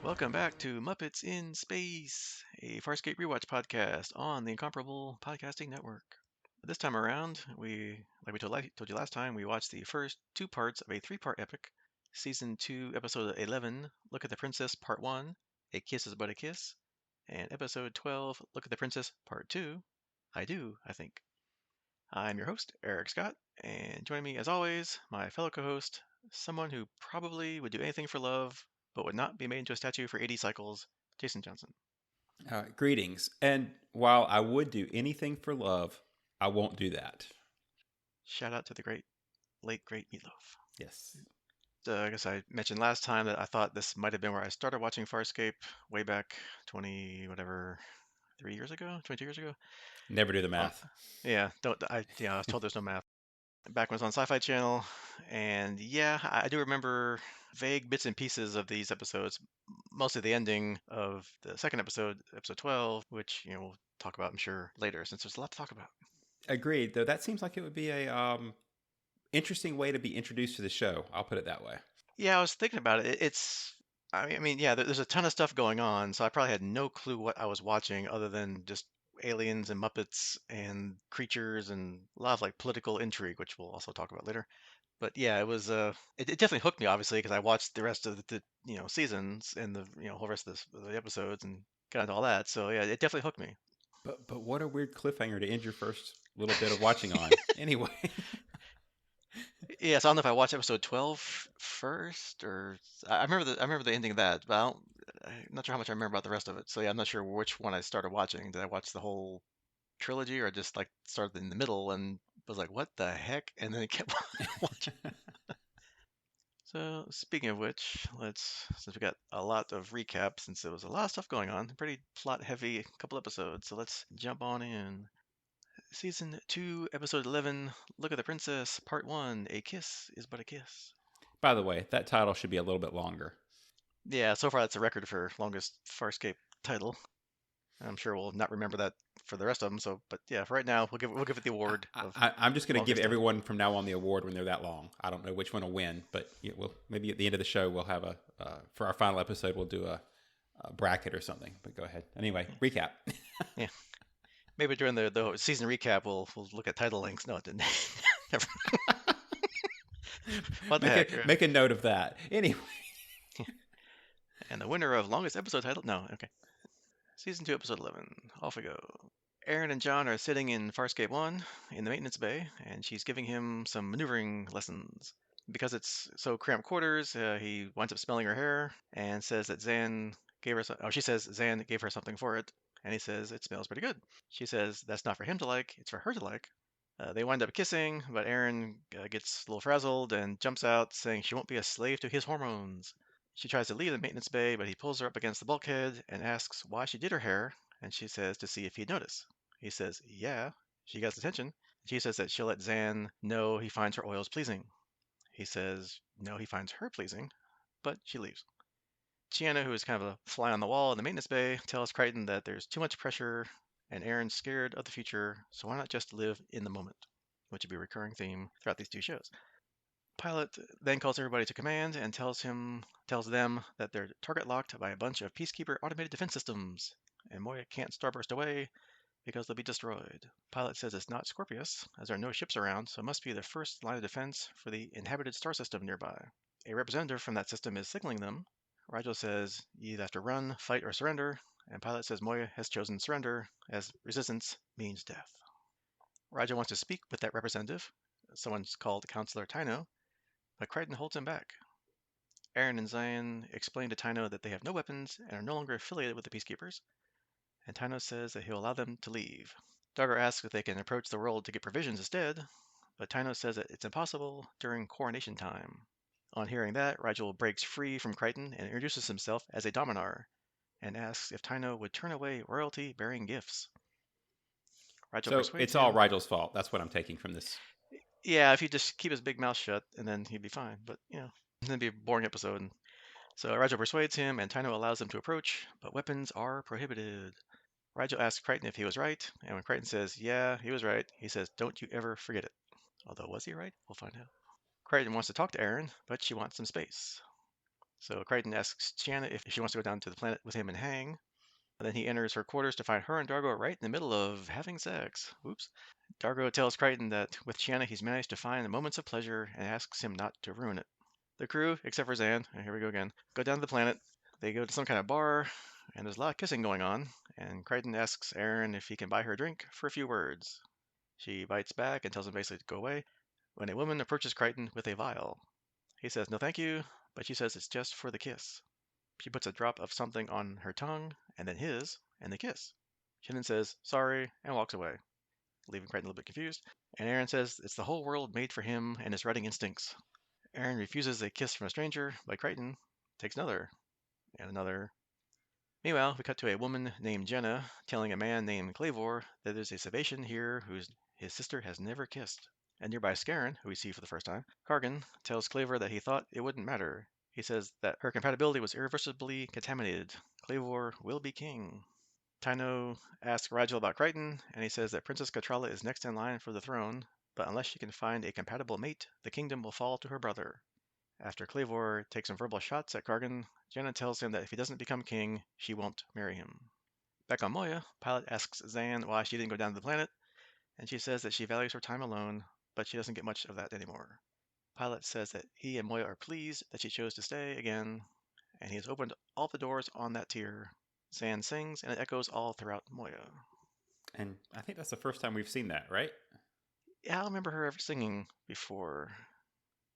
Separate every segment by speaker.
Speaker 1: Welcome back to Muppets in Space, a Farscape rewatch podcast on the Incomparable Podcasting Network. This time around, told you last time, we watched the first two parts of a three-part epic. Season 2, Episode 11, Look at the Princess, Part 1, A Kiss is But a Kiss, and Episode 12, Look at the Princess, Part 2, I Do, I Think. I'm your host, Eric Scott, and joining me, as always, my fellow co-host, someone who probably would do anything for love, but would not be made into a statue for 80 cycles, Jason Johnson.
Speaker 2: Greetings. And while I would do anything for love, I won't do that.
Speaker 1: Shout out to the late great Meatloaf.
Speaker 2: Yes.
Speaker 1: I guess I mentioned last time that I thought this might have been where I started watching Farscape way back 3 years ago, 22 years ago.
Speaker 2: Never do the math.
Speaker 1: Yeah, I was told there's no math. Back when it was on Sci-Fi Channel, and yeah, I do remember vague bits and pieces of these episodes, mostly the ending of the second episode, episode 12, which we'll talk about, I'm sure, later, since there's a lot to talk about.
Speaker 2: Agreed. Though that seems like it would be a interesting way to be introduced to the show. I'll put it that way.
Speaker 1: Yeah, I was thinking about it. I mean, yeah, there's a ton of stuff going on, so I probably had no clue what I was watching other than just aliens and Muppets and creatures and a lot of like political intrigue, which we'll also talk about later. But yeah, it definitely hooked me, obviously, because I watched the rest of the seasons and the whole rest of the episodes and got into all that. So yeah, it definitely hooked me.
Speaker 2: But what a weird cliffhanger to end your first little bit of watching on. Anyway.
Speaker 1: Yeah, so I don't know if I watched episode 12 first or I remember the ending of that, but I'm not sure how much I remember about the rest of it. So yeah, I'm not sure which one I started watching. Did I watch the whole trilogy or just like started in the middle and was like, what the heck? And then it kept watching. So speaking of which, since we got a lot of recap, since there was a lot of stuff going on, pretty plot heavy couple episodes. So let's jump on in. Season 2, Episode 11, Look at the Princess, Part 1, A Kiss is But a Kiss.
Speaker 2: By the way, that title should be a little bit longer.
Speaker 1: Yeah, so far that's a record for longest Farscape title. I'm sure we'll not remember that for the rest of them. So, but yeah, for right now, we'll give it the award of
Speaker 2: I'm just going to give
Speaker 1: longest title.
Speaker 2: everyone from now on the award when they're that long. I don't know which one will win, but maybe at the end of the show we'll have for our final episode we'll do a bracket or something. But go ahead. Anyway, recap.
Speaker 1: Yeah, maybe during the season recap we'll look at title links. No, it didn't. Never. What the heck?
Speaker 2: Make a note of that. Anyway.
Speaker 1: And the winner of longest episode title? No, okay. Season 2, Episode 11. Off we go. Aeryn and John are sitting in Farscape 1 in the maintenance bay, and she's giving him some maneuvering lessons. Because it's so cramped quarters, he winds up smelling her hair and says that she says Zan gave her something for it, and he says it smells pretty good. She says that's not for him to like, it's for her to like. They wind up kissing, but Aeryn gets a little frazzled and jumps out, saying she won't be a slave to his hormones. She tries to leave the maintenance bay, but he pulls her up against the bulkhead and asks why she did her hair, and she says to see if he'd notice. He says, yeah. She gets attention. She says that she'll let Zan know he finds her oils pleasing. He says, no, he finds her pleasing, but she leaves. Chiana, who is kind of a fly on the wall in the maintenance bay, tells Crichton that there's too much pressure and Aeryn's scared of the future, so why not just live in the moment, which would be a recurring theme throughout these two shows. Pilot then calls everybody to command and tells them that they're target locked by a bunch of Peacekeeper automated defense systems, and Moya can't starburst away because they'll be destroyed. Pilot says it's not Scorpius, as there are no ships around, so it must be the first line of defense for the inhabited star system nearby. A representative from that system is signaling them. Rigel says you either have to run, fight, or surrender, and Pilot says Moya has chosen surrender, as resistance means death. Rigel wants to speak with that representative, someone's called Counselor Tyno, but Crichton holds him back. Aeryn and Zan explain to Tyno that they have no weapons and are no longer affiliated with the Peacekeepers, and Tyno says that he'll allow them to leave. Dogger asks if they can approach the world to get provisions instead, but Tyno says that it's impossible during coronation time. On hearing that, Rigel breaks free from Crichton and introduces himself as a Dominar, and asks if Tyno would turn away royalty-bearing gifts. Rigel
Speaker 2: So
Speaker 1: persuades
Speaker 2: it's all
Speaker 1: him.
Speaker 2: Rigel's fault. That's what I'm taking from this.
Speaker 1: Yeah, if he just keep his big mouth shut, and then he'd be fine. But it'd be a boring episode. So Rigel persuades him, and Tyno allows them to approach, but weapons are prohibited. Rigel asks Crichton if he was right, and when Crichton says, yeah, he was right, he says, don't you ever forget it. Although, was he right? We'll find out. Crichton wants to talk to Aeryn, but she wants some space. So Crichton asks Chiana if she wants to go down to the planet with him and hang. And then he enters her quarters to find her and Dargo right in the middle of having sex. Oops. Dargo tells Crichton that with Chiana he's managed to find moments of pleasure and asks him not to ruin it. The crew, except for Zan, and here we go again, go down to the planet. They go to some kind of bar, and there's a lot of kissing going on, and Crichton asks Aeryn if he can buy her a drink for a few words. She bites back and tells him basically to go away, when a woman approaches Crichton with a vial. He says no thank you, but she says it's just for the kiss. She puts a drop of something on her tongue, and then his, and they kiss. She then says sorry and walks away, leaving Crichton a little bit confused. And Aeryn says it's the whole world made for him and his running instincts. Aeryn refuses a kiss from a stranger, but Crichton takes another, and another. Meanwhile, we cut to a woman named Jenna telling a man named Clavor that there's a Sebastian here whose his sister has never kissed. And nearby Scarron, who we see for the first time, Kargan tells Clavor that he thought it wouldn't matter. He says that her compatibility was irreversibly contaminated. Clavor will be king. Tyno asks Rigel about Crichton, and he says that Princess Catrala is next in line for the throne, but unless she can find a compatible mate, the kingdom will fall to her brother. After Clavor takes some verbal shots at Kargan, Jenna tells him that if he doesn't become king, she won't marry him. Back on Moya, Pilot asks Zan why she didn't go down to the planet, and she says that she values her time alone, but she doesn't get much of that anymore. Pilot says that he and Moya are pleased that she chose to stay again, and he has opened all the doors on that tier. Zan sings, and it echoes all throughout Moya.
Speaker 2: And I think that's the first time we've seen that, right?
Speaker 1: Yeah, I don't remember her ever singing before.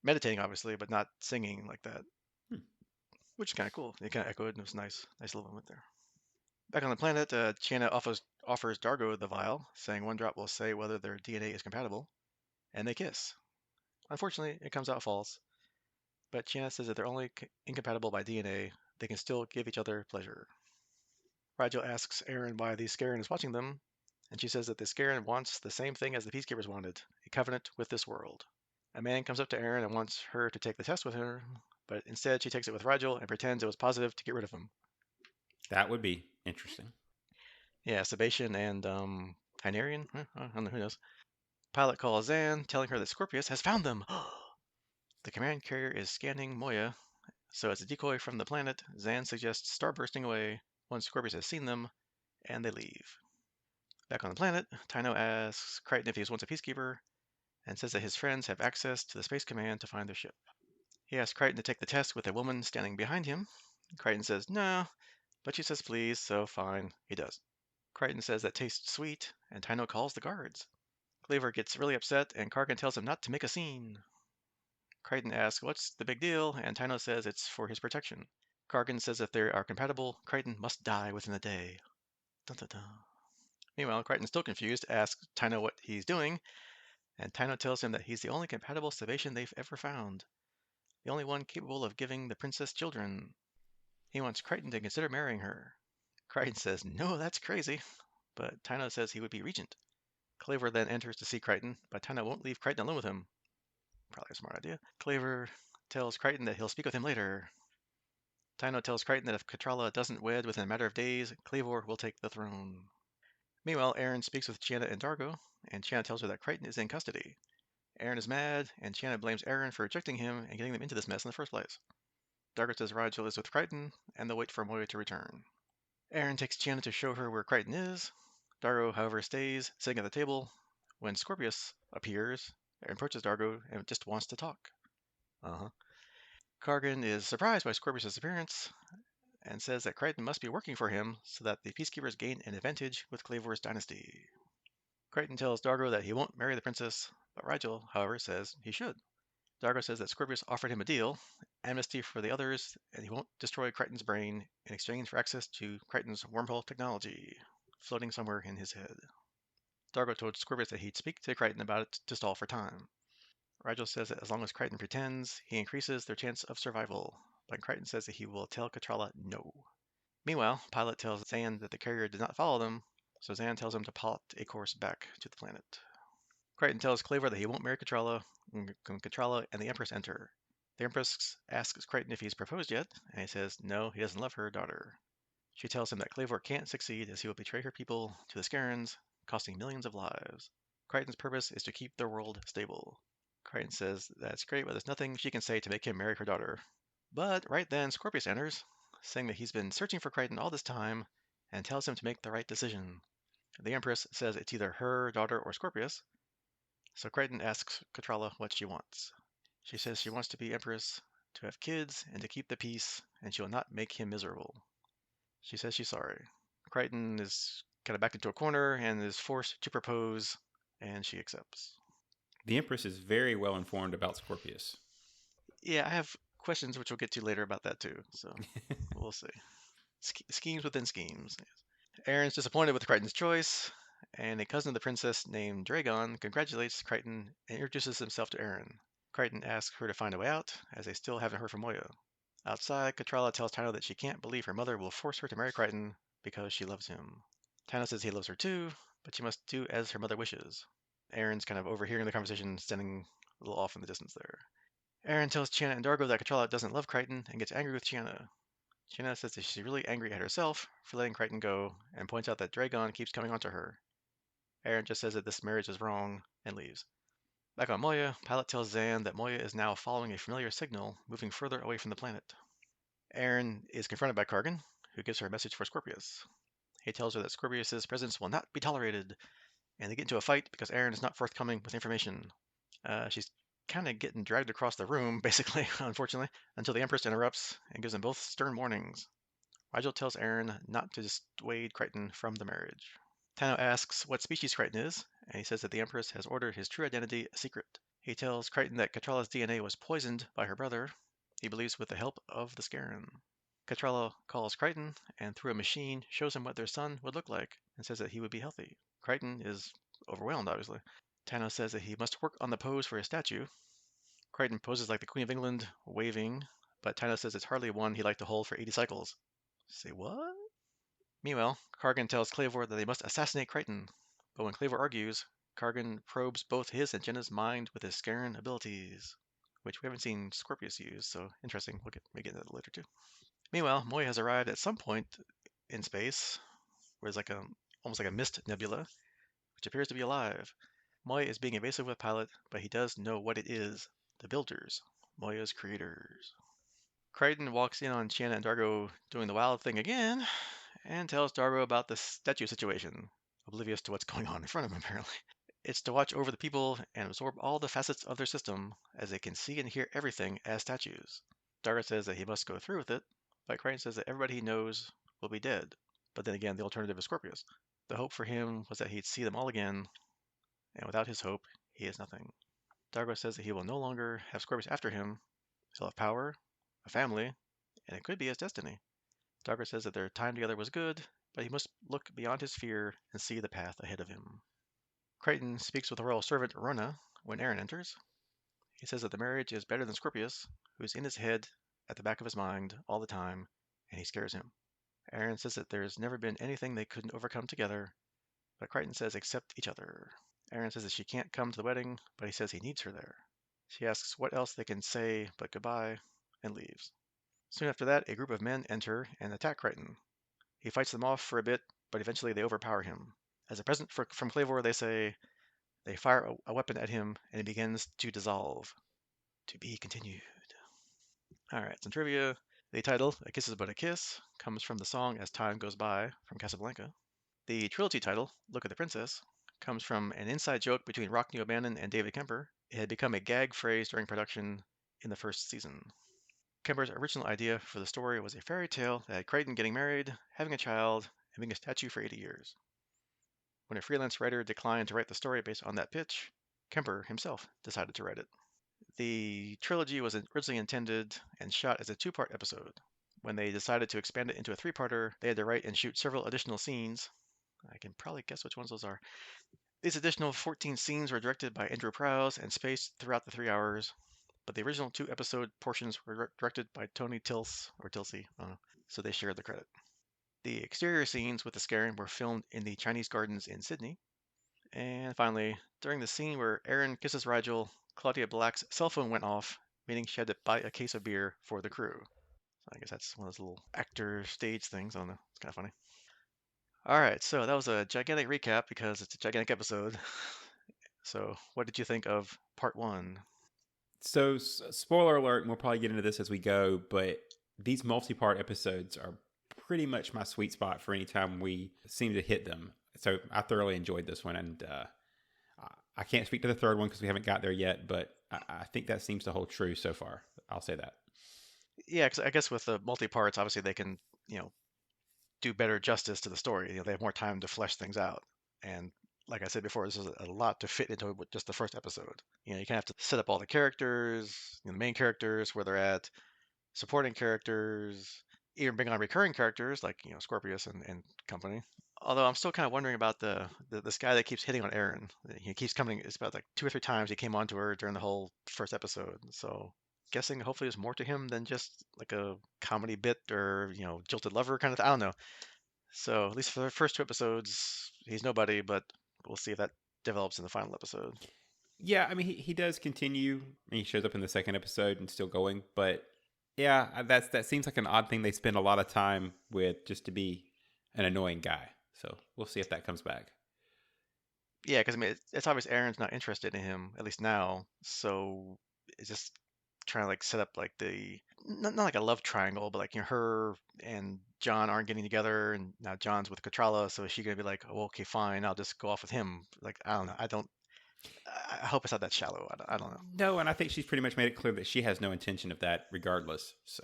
Speaker 1: Meditating, obviously, but not singing like that,
Speaker 2: Hmm.
Speaker 1: which is kind of cool. It kind of echoed, and it was nice. Nice little moment there. Back on the planet, Chiana offers Dargo the vial, saying one drop will say whether their DNA is compatible, and they kiss. Unfortunately, it comes out false, but Chiana says that they're only incompatible by DNA, they can still give each other pleasure. Rigel asks Aeryn why the Scarran is watching them, and she says that the Scarran wants the same thing as the Peacekeepers wanted, a covenant with this world. A man comes up to Aeryn and wants her to take the test with her, but instead she takes it with Rigel and pretends it was positive to get rid of him.
Speaker 2: That would be interesting.
Speaker 1: Yeah, Sebastian and Hynerian? I don't know, who knows. Pilot calls Zan, telling her that Scorpius has found them. The command carrier is scanning Moya, so as a decoy from the planet, Zan suggests starbursting away once Scorpius has seen them, and they leave. Back on the planet, Tyno asks Crichton if he wants a peacekeeper, and says that his friends have access to the space command to find their ship. He asks Crichton to take the test with a woman standing behind him. Crichton says no, but she says please, so fine, he does. Crichton says that tastes sweet, and Tyno calls the guards. Cleaver gets really upset, and Kargan tells him not to make a scene. Crichton asks what's the big deal, and Tyno says it's for his protection. Kargan says if they are compatible, Crichton must die within a day. Dun, dun, dun. Meanwhile, Crichton, still confused, asks Tyno what he's doing, and Tyno tells him that he's the only compatible Sebastian they've ever found, the only one capable of giving the princess children. He wants Crichton to consider marrying her. Crichton says, no, that's crazy, but Tyno says he would be regent. Claver then enters to see Crichton, but Tyno won't leave Crichton alone with him. Probably a smart idea. Claver tells Crichton that he'll speak with him later. Tyno tells Crichton that if Catrala doesn't wed within a matter of days, Clavor will take the throne. Meanwhile, Aeryn speaks with Chiana and Dargo, and Chiana tells her that Crichton is in custody. Aeryn is mad, and Chiana blames Aeryn for rejecting him and getting them into this mess in the first place. Dargo says Rigel is with Crichton, and they'll wait for Moya to return. Aeryn takes Chiana to show her where Crichton is. Dargo, however, stays, sitting at the table, when Scorpius appears and approaches Dargo and just wants to talk. Uh-huh. Kargan is surprised by Scorpius' appearance and says that Crichton must be working for him so that the Peacekeepers gain an advantage with Clavor's dynasty. Crichton tells Dargo that he won't marry the princess, but Rigel, however, says he should. Dargo says that Scorpius offered him a deal, amnesty for the others, and he won't destroy Crichton's brain in exchange for access to Crichton's wormhole technology, floating somewhere in his head. Dargo told Scorpius that he'd speak to Crichton about it to stall for time. Rigel says that as long as Crichton pretends, he increases their chance of survival, but Crichton says that he will tell Catrala no. Meanwhile, Pilot tells Zan that the carrier did not follow them, so Zan tells him to plot a course back to the planet. Crichton tells Claver that he won't marry Catrala when Catrala and the Empress enter. The Empress asks Crichton if he's proposed yet, and he says no, he doesn't love her daughter. She tells him that Claver can't succeed as he will betray her people to the Scarrans, costing millions of lives. Crichton's purpose is to keep their world stable. Crichton says that's great, but there's nothing she can say to make him marry her daughter. But right then, Scorpius enters, saying that he's been searching for Crichton all this time and tells him to make the right decision. The Empress says it's either her daughter or Scorpius, so Crichton asks Katrala what she wants. She says she wants to be Empress, to have kids, and to keep the peace, and she will not make him miserable. She says she's sorry. Crichton is kind of backed into a corner and is forced to propose, and she accepts.
Speaker 2: The Empress is very well informed about Scorpius.
Speaker 1: Yeah, I have questions which we'll get to later about that too, so we'll see. Schemes within schemes. Aeryn's disappointed with Crichton's choice, and a cousin of the princess named Dragon congratulates Crichton and introduces himself to Aeryn. Crichton asks her to find a way out, as they still haven't heard from Moya. Outside, Katrala tells Tino that she can't believe her mother will force her to marry Crichton because she loves him. Tino says he loves her too, but she must do as her mother wishes. Aeryn's kind of overhearing the conversation, standing a little off in the distance there. Aeryn tells Chiana and Dargo that Katrala doesn't love Crichton and gets angry with Chiana. Chiana says that she's really angry at herself for letting Crichton go and points out that Dragon keeps coming onto her. Aeryn just says that this marriage is wrong and leaves. Back on Moya, Pilot tells Zan that Moya is now following a familiar signal, moving further away from the planet. Aeryn is confronted by Kargan, who gives her a message for Scorpius. He tells her that Scorpius's presence will not be tolerated, and they get into a fight because Aeryn is not forthcoming with information. She's kind of getting dragged across the room, basically, unfortunately, until the Empress interrupts and gives them both stern warnings. Rigel tells Aeryn not to dissuade Crichton from the marriage. Tano asks what species Crichton is, and he says that the Empress has ordered his true identity a secret. He tells Crichton that Catrala's DNA was poisoned by her brother, he believes with the help of the Scaran. Catrala calls Crichton and through a machine shows him what their son would look like and says that he would be healthy. Crichton is overwhelmed, obviously. Tano says that he must work on the pose for his statue. Crichton poses like the Queen of England, waving, but Tano says it's hardly one he'd like to hold for 80 cycles. Say what? Meanwhile, Kargan tells Clavor that they must assassinate Crichton, but when Clavor argues, Kargan probes both his and Jenna's mind with his Scaran abilities, which we haven't seen Scorpius use, so interesting. We'll get into that later too. Meanwhile, Moy has arrived at some point in space, where it's like almost like a mist nebula, which appears to be alive. Moy is being evasive with Pilot, but he does know what it is: the Builders, Moya's creators. Crichton walks in on Chiana and Dargo doing the wild thing again, and tells Dargo about the statue situation, oblivious to what's going on in front of him, apparently. It's to watch over the people and absorb all the facets of their system, as they can see and hear everything as statues. Dargo says that he must go through with it, but Crichton says that everybody he knows will be dead. But then again, the alternative is Scorpius. The hope for him was that he'd see them all again, and without his hope, he is nothing. Dargo says that he will no longer have Scorpius after him. He'll have power, a family, and it could be his destiny. Dargo says that their time together was good, but he must look beyond his fear and see the path ahead of him. Crichton speaks with the royal servant Rona when Aeryn enters. He says that the marriage is better than Scorpius, who's in his head at the back of his mind all the time, and he scares him. Aeryn says that there's never been anything they couldn't overcome together, but Crichton says accept each other. Aeryn says that she can't come to the wedding, but he says he needs her there. She asks what else they can say but goodbye, and leaves. Soon after that, a group of men enter and attack Crichton. He fights them off for a bit, but eventually they overpower him. As a present from Clavor, they fire a weapon at him, and he begins to dissolve. To be continued. All right, some trivia. The title, A Kiss is But a Kiss, comes from the song As Time Goes By from Casablanca. The trilogy title, Look at the Princess, comes from an inside joke between Rockne O'Bannon and David Kemper. It had become a gag phrase during production in the first season. Kemper's original idea for the story was a fairy tale that had Crichton getting married, having a child, and being a statue for 80 years. When a freelance writer declined to write the story based on that pitch, Kemper himself decided to write it. The trilogy was originally intended and shot as a two-part episode. When they decided to expand it into a three-parter, they had to write and shoot several additional scenes. I can probably guess which ones those are. These additional 14 scenes were directed by Andrew Prowse and spaced throughout the 3 hours, but the original two-episode portions were directed by Tony Tilse, or Tilsey, so they shared the credit. The exterior scenes with the Scaran were filmed in the Chinese gardens in Sydney. And finally, during the scene where Aeryn kisses Rigel, Claudia Black's cell phone went off, meaning she had to buy a case of beer for the crew. So I guess that's one of those little actor stage things. I don't know. It's kind of funny. All right, so that was a gigantic recap because it's a gigantic episode. So, what did you think of part one?
Speaker 2: So, spoiler alert, and we'll probably get into this as we go, but these multi part episodes are pretty much my sweet spot for any time we seem to hit them. So, I thoroughly enjoyed this one, and I can't speak to the third one because we haven't got there yet, but I think that seems to hold true so far. I'll say that.
Speaker 1: Yeah, because I guess with the multi parts, obviously they can, do better justice to the story. They have more time to flesh things out. And like I said before, this is a lot to fit into just the first episode. You kind of have to set up all the characters, the main characters, where they're at, supporting characters, even bring on recurring characters like Scorpius and company. Although I'm still kind of wondering about this guy that keeps hitting on Aeryn. He keeps coming. It's about like 2 or 3 times he came on to her during the whole first episode. So guessing hopefully there's more to him than just like a comedy bit or jilted lover kind of thing. I don't know. So at least for the first 2 episodes, he's nobody. But we'll see if that develops in the final episode.
Speaker 2: Yeah, I mean, he does continue. He shows up in the second episode and still going, but yeah, that seems like an odd thing they spend a lot of time with just to be an annoying guy. So we'll see if that comes back.
Speaker 1: Yeah, because I mean it's obvious Aaron's not interested in him at least now. So it's just trying to like set up like the not like a love triangle, but like her and John aren't getting together, and now John's with Katrala, so is she gonna be like, oh, okay, fine, I'll just go off with him? Like I don't know. I hope it's not that shallow. I don't know.
Speaker 2: No, and I think she's pretty much made it clear that she has no intention of that, regardless. So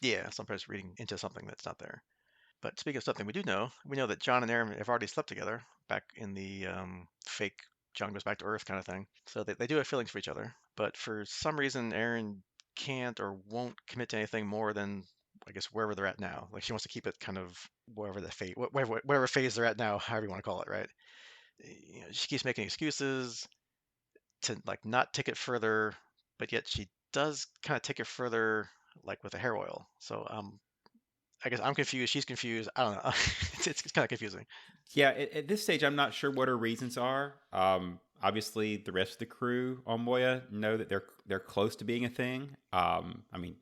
Speaker 1: Yeah, sometimes reading into something that's not there. But speaking of something we do know, we know that John and Aaron have already slept together back in the fake John goes back to Earth kind of thing. So they do have feelings for each other. But for some reason, Aaron can't or won't commit to anything more than, I guess, wherever they're at now. Like she wants to keep it kind of wherever the phase, whatever phase they're at now, however you want to call it, right? She keeps making excuses to like not take it further, but yet she does kind of take it further, like with the hair oil. So I guess I'm confused. She's confused. I don't know. It's kind of confusing.
Speaker 2: yeah, at this stage, I'm not sure what her reasons are. Obviously, the rest of the crew on Moya know that they're close to being a thing. I mean,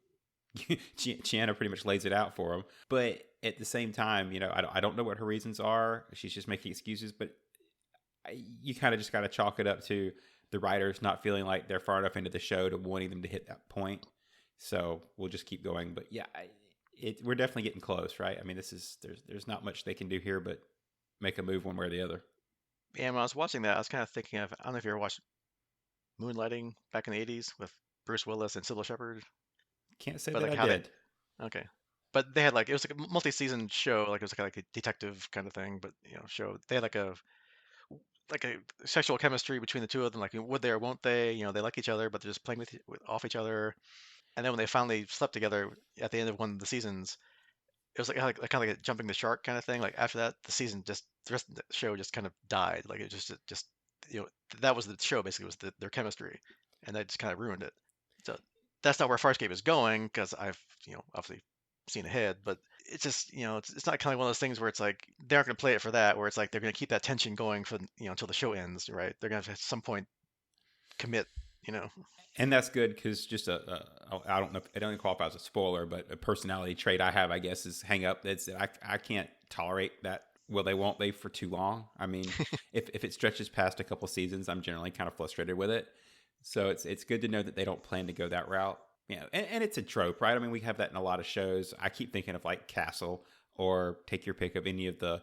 Speaker 2: Chiana pretty much lays it out for them. But at the same time, I don't know what her reasons are. She's just making excuses, but you kind of just got to chalk it up to the writers not feeling like they're far enough into the show to wanting them to hit that point. So we'll just keep going. But yeah, we're definitely getting close, right? I mean, there's not much they can do here, but make a move one way or the other.
Speaker 1: And when I was watching that, I was kind of thinking of, I don't know if you ever watched Moonlighting back in the 80s with Bruce Willis and Sybil Shepherd,
Speaker 2: Can't say
Speaker 1: but
Speaker 2: that
Speaker 1: like
Speaker 2: I
Speaker 1: how they,
Speaker 2: did.
Speaker 1: okay. But they had like, it was like a multi-season show, like it was like a detective kind of thing, but show. They had like a sexual chemistry between the two of them, like would they or won't they? They like each other, but they're just playing off each other. And then when they finally slept together at the end of one of the seasons, it was like kind of like a jumping the shark kind of thing. Like after that, the rest of the show just kind of died. Like it just you know that was the show basically was their chemistry, and that just kind of ruined it. So that's not where Farscape is going because I've obviously seen ahead, but it's just it's not kind of one of those things where it's like they aren't going to play it for that. Where it's like they're going to keep that tension going for until the show ends, right? They're going to at some point commit. You know,
Speaker 2: And that's good because just I don't know, it only qualifies as a spoiler, but a personality trait I have, I guess, is hang up. That's I can't tolerate that. Will they? Won't they? For too long. I mean, if it stretches past a couple seasons, I'm generally kind of frustrated with it. So it's good to know that they don't plan to go that route. And it's a trope, right? I mean, we have that in a lot of shows. I keep thinking of like Castle or take your pick of any of the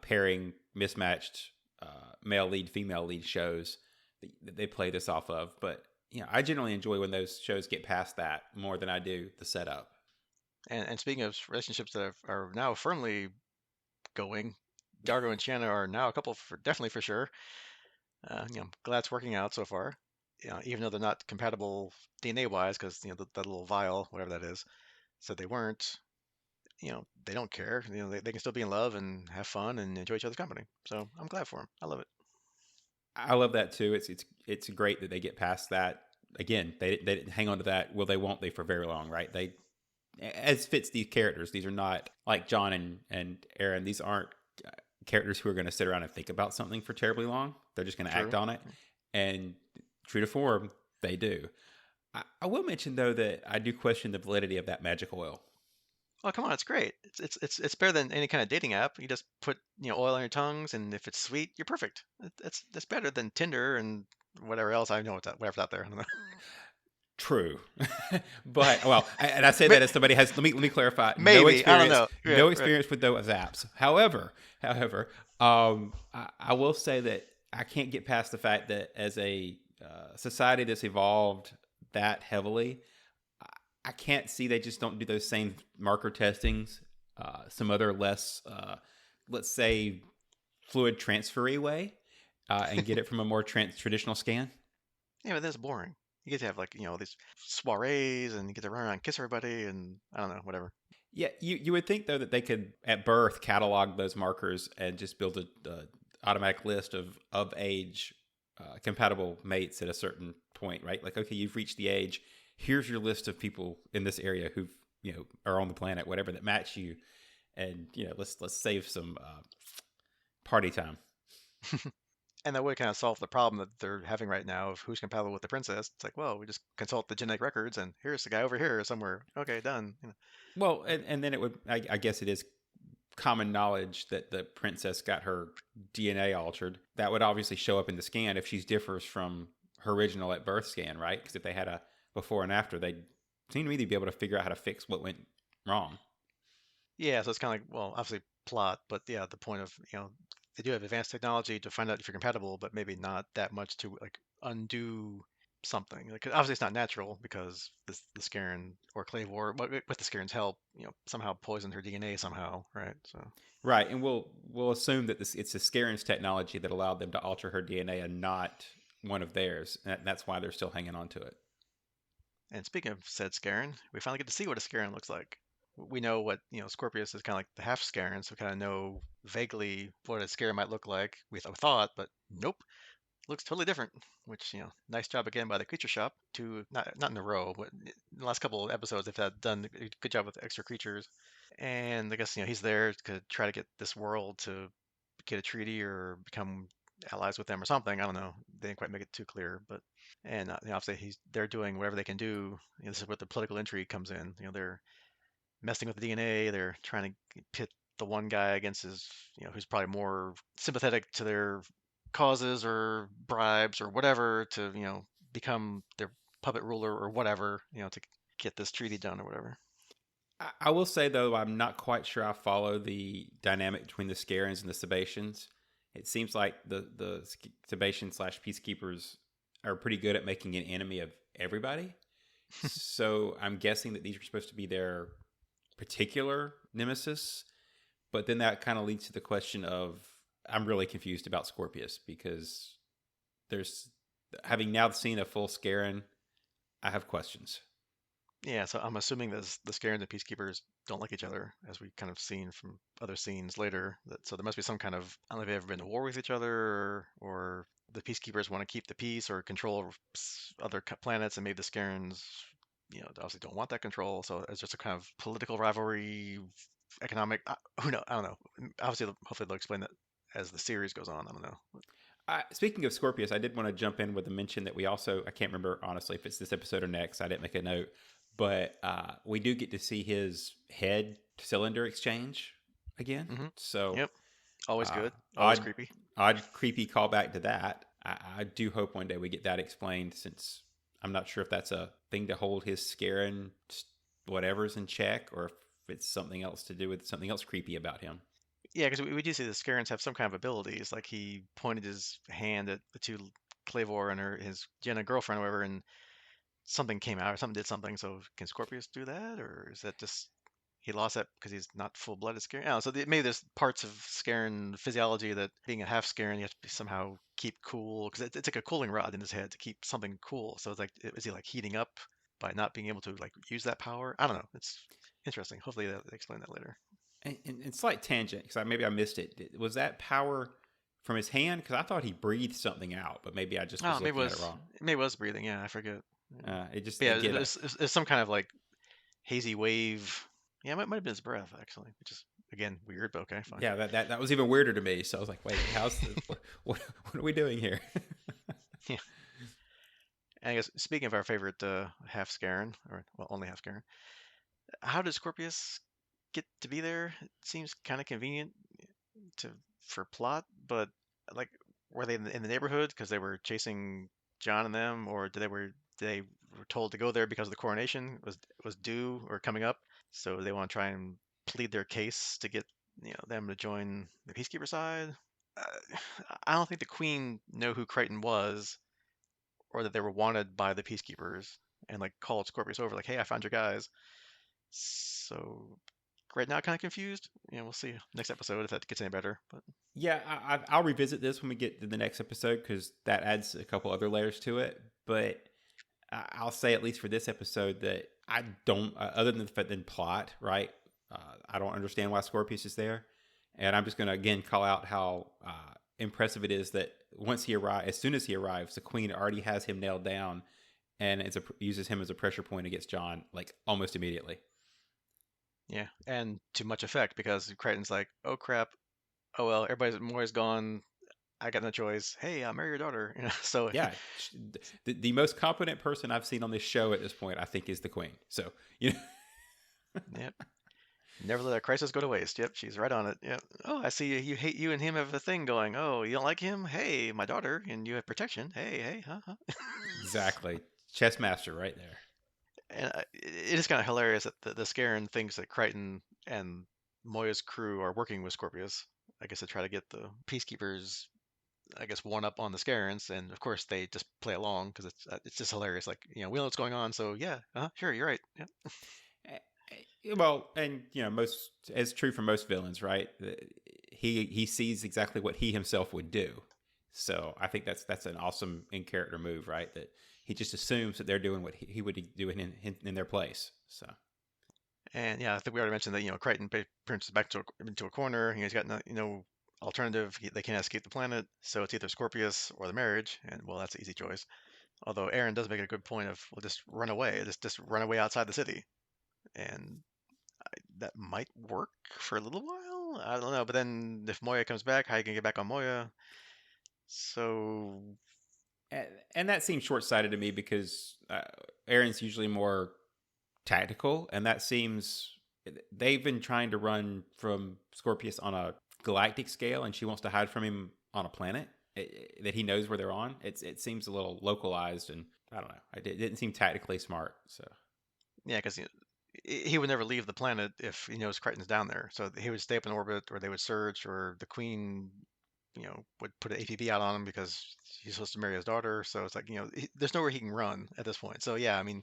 Speaker 2: pairing mismatched male lead, female lead shows that they play this off of. But I generally enjoy when those shows get past that more than I do the setup.
Speaker 1: and speaking of relationships that are now firmly going, Dargo and Chiana are now a couple for definitely for sure. Glad it's working out so far. Even though they're not compatible DNA wise, because that little vial, whatever that is, so they weren't. They don't care. They can still be in love and have fun and enjoy each other's company. So I'm glad for them. I love it.
Speaker 2: I love that too. It's great that they get past that. Again, they didn't hang on to that. Will they? Won't they? For very long, right? They as fits these characters. These are not like John and Aeryn. These aren't characters who are going to sit around and think about something for terribly long. They're just going to act
Speaker 1: True.
Speaker 2: on it. And true to form, they do. I will mention though that I do question the validity of that magic oil.
Speaker 1: Oh, come on, it's great. It's better than any kind of dating app. You just put oil on your tongues, and if it's sweet, you're perfect. It's better than Tinder and whatever else. I know whatever's out there. I don't know.
Speaker 2: True, but well, and I say that as somebody has. Let me clarify.
Speaker 1: Maybe I don't know. Yeah,
Speaker 2: No
Speaker 1: right.
Speaker 2: experience with those apps. However, I will say that I can't get past the fact that as a society that's evolved that heavily, I can't see they just don't do those same marker testings. Some other less, let's say, fluid transfery way, and get it from a more traditional scan.
Speaker 1: Yeah, but that's boring. You get to have like these soirees, and you get to run around and kiss everybody, and I don't know, whatever.
Speaker 2: Yeah, you would think though that they could at birth catalog those markers and just build a automatic list of age compatible mates at a certain point, right? Like, okay, you've reached the age. Here's your list of people in this area who are on the planet, whatever, that match you, and let's save some party time.
Speaker 1: And that would kind of solve the problem that they're having right now of who's compatible with the princess. It's like, well, we just consult the genetic records, and here's the guy over here somewhere. Okay, done.
Speaker 2: Well, and then it would, I guess it is common knowledge that the princess got her DNA altered. That would obviously show up in the scan if she differs from her original at birth scan, right? Because if they had a before and after, they seem to me to be able to figure out how to fix what went wrong.
Speaker 1: Yeah, so it's kind of like, well, obviously plot, but yeah, the point of, they do have advanced technology to find out if you're compatible, but maybe not that much to like undo something. Like, 'cause obviously it's not natural because the Scaran or Clavor, with the Scaran's help, somehow poisoned her DNA somehow, right? So,
Speaker 2: Right, and we'll assume that it's a Scarin's technology that allowed them to alter her DNA and not one of theirs, and that's why they're still hanging on to it.
Speaker 1: and speaking of said Scaran, we finally get to see what a Scaran looks like. We know what, Scorpius is kind of like the half Scaran, so we kind of know vaguely what a Scaran might look like. We thought, but nope, looks totally different. Which, nice job again by the Creature Shop. To not in a row, but in the last couple of episodes they've done a good job with extra creatures. And I guess he's there to try to get this world to get a treaty or become allies with them or something. I don't know. They didn't quite make it too clear, but obviously they're doing whatever they can do. This is where the political intrigue comes in. They're messing with the DNA. They're trying to pit the one guy against his, who's probably more sympathetic to their causes or bribes or whatever to, become their puppet ruler or whatever, to get this treaty done or whatever.
Speaker 2: I will say though, I'm not quite sure I follow the dynamic between the Scarans and the Sebaceans. It seems like the Sebacean slash peacekeepers are pretty good at making an enemy of everybody. So I'm guessing that these are supposed to be their particular nemesis. But then that kind of leads to the question of I'm really confused about Scorpius because there's having now seen a full Scaran, I have questions.
Speaker 1: Yeah, so I'm assuming that the Scarens and Peacekeepers don't like each other, as we kind of seen from other scenes later. So there must be some kind of, I don't know if they've ever been to war with each other, or the Peacekeepers want to keep the peace or control other planets, and maybe the Scarens, obviously don't want that control. So it's just a kind of political rivalry, economic. Who knows? I don't know. Obviously, hopefully they'll explain that as the series goes on. I don't know.
Speaker 2: Speaking of Scorpius, I did want to jump in with a mention that we also, I can't remember honestly if it's this episode or next, I didn't make a note, but we do get to see his head cylinder exchange again.
Speaker 1: Hmm.
Speaker 2: So
Speaker 1: Yep. Always
Speaker 2: uh,
Speaker 1: good. Always
Speaker 2: odd,
Speaker 1: creepy.
Speaker 2: creepy callback to that. I do hope one day we get that explained since I'm not sure if that's a thing to hold his scaring whatever's in check or if it's something else to do with something else creepy about him.
Speaker 1: Yeah, because we do see the Scarens have some kind of abilities. Like he pointed his hand at the two Clavor and his Jenna girlfriend or whatever, and something came out or something did something. So can Scorpius do that, or is that just he lost that because he's not full-blooded Scaran? Oh, so maybe there's parts of Scaran physiology that being a half Scaran, you have to somehow keep cool because it's like a cooling rod in his head to keep something cool. So it's like, is he like heating up by not being able to like use that power? I don't know. It's interesting. Hopefully they explain that later.
Speaker 2: And slight tangent because maybe I missed it. Was that power from his hand? Because I thought he breathed something out, but maybe I just
Speaker 1: Oh,
Speaker 2: was looking at it wrong.
Speaker 1: maybe it was breathing. Yeah, I forget. Yeah.
Speaker 2: It just
Speaker 1: But yeah,
Speaker 2: again,
Speaker 1: there's some kind of like hazy wave. Yeah, it might have been his breath actually, which is again weird, but okay, fine.
Speaker 2: yeah, that was even weirder to me. So I was like, wait, how's the, what are we doing here?
Speaker 1: Yeah. And I guess speaking of our favorite half Scaran, or well, only half Scaran, how did Scorpius get to be there? It seems kind of convenient to for plot, but like were they in the neighborhood because they were chasing? John and them, or they were told to go there because the coronation was due or coming up, so they want to try and plead their case to get them to join the peacekeeper side. Uh, I don't think the Queen know who Crichton was, or that they were wanted by the peacekeepers and like called Scorpius over, like, "Hey, I found your guys." So right now, kind of confused. We'll see next episode if that gets any better. But
Speaker 2: Yeah, I'll revisit this when we get to the next episode because that adds a couple other layers to it. But I'll say at least for this episode that I don't, other than plot, right? I don't understand why Scorpius is there, and I'm just going to again call out how impressive it is that as soon as he arrives, the Queen already has him nailed down, and uses him as a pressure point against John like almost immediately.
Speaker 1: yeah, and to much effect because Crichton's like, "Oh crap, oh well, everybody's Moira's gone. I got no choice. Hey, I'll marry your daughter." So
Speaker 2: Yeah, the most competent person I've seen on this show at this point, I think, is the Queen. So you know,
Speaker 1: yep, never let a crisis go to waste. Yep, she's right on it. Yep. Oh, I see you and him have a thing going. Oh, you don't like him? Hey, my daughter, and you have protection. Hey, hey, huh?
Speaker 2: exactly, chess master right there.
Speaker 1: And it is kind of hilarious that the Scaran thinks that Crichton and Moya's crew are working with Scorpius. I guess to try to get the peacekeepers, I guess, one up on the Scarans, and of course they just play along because it's just hilarious. Like, we know what's going on, so yeah, sure, you're right. Yeah,
Speaker 2: Well, and most as true for most villains, right? He sees exactly what he himself would do. So I think that's an awesome in character move, right? That he just assumes that they're doing what he would do in their place. So
Speaker 1: and yeah, I think we already mentioned that Crichton prints back into a corner. He's got no alternative. They can't escape the planet, so it's either Scorpius or the marriage, and well, that's an easy choice. Although Aeryn does make a good point of, well, just run away, just run away outside the city, and that might work for a little while. I don't know, but then if Moya comes back, how you can get back on Moya? So
Speaker 2: and that seems short sighted to me because Aaron's usually more tactical, and that seems they've been trying to run from Scorpius on a galactic scale, and she wants to hide from him on a planet that he knows where they're on. It seems a little localized, and I don't know. It didn't seem tactically smart. So
Speaker 1: yeah, because he would never leave the planet if he knows Crichton's down there. So he would stay up in orbit, or they would search, or the Queen, would put an APB out on him because he's supposed to marry his daughter. So it's like, there's nowhere he can run at this point. So yeah, I mean,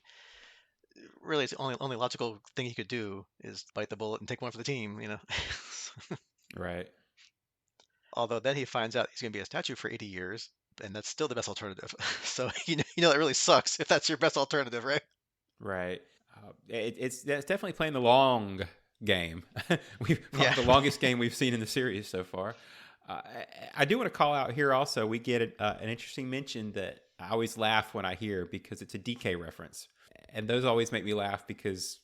Speaker 1: really, it's the only logical thing he could do is bite the bullet and take one for the team.
Speaker 2: right.
Speaker 1: Although then he finds out he's going to be a statue for 80 years, and that's still the best alternative. So that really sucks if that's your best alternative, right?
Speaker 2: Right. It's definitely playing the long game. We've
Speaker 1: Yeah.
Speaker 2: the longest game we've seen in the series so far. I do want to call out here also. We get an interesting mention that I always laugh when I hear because it's a DK reference, and those always make me laugh because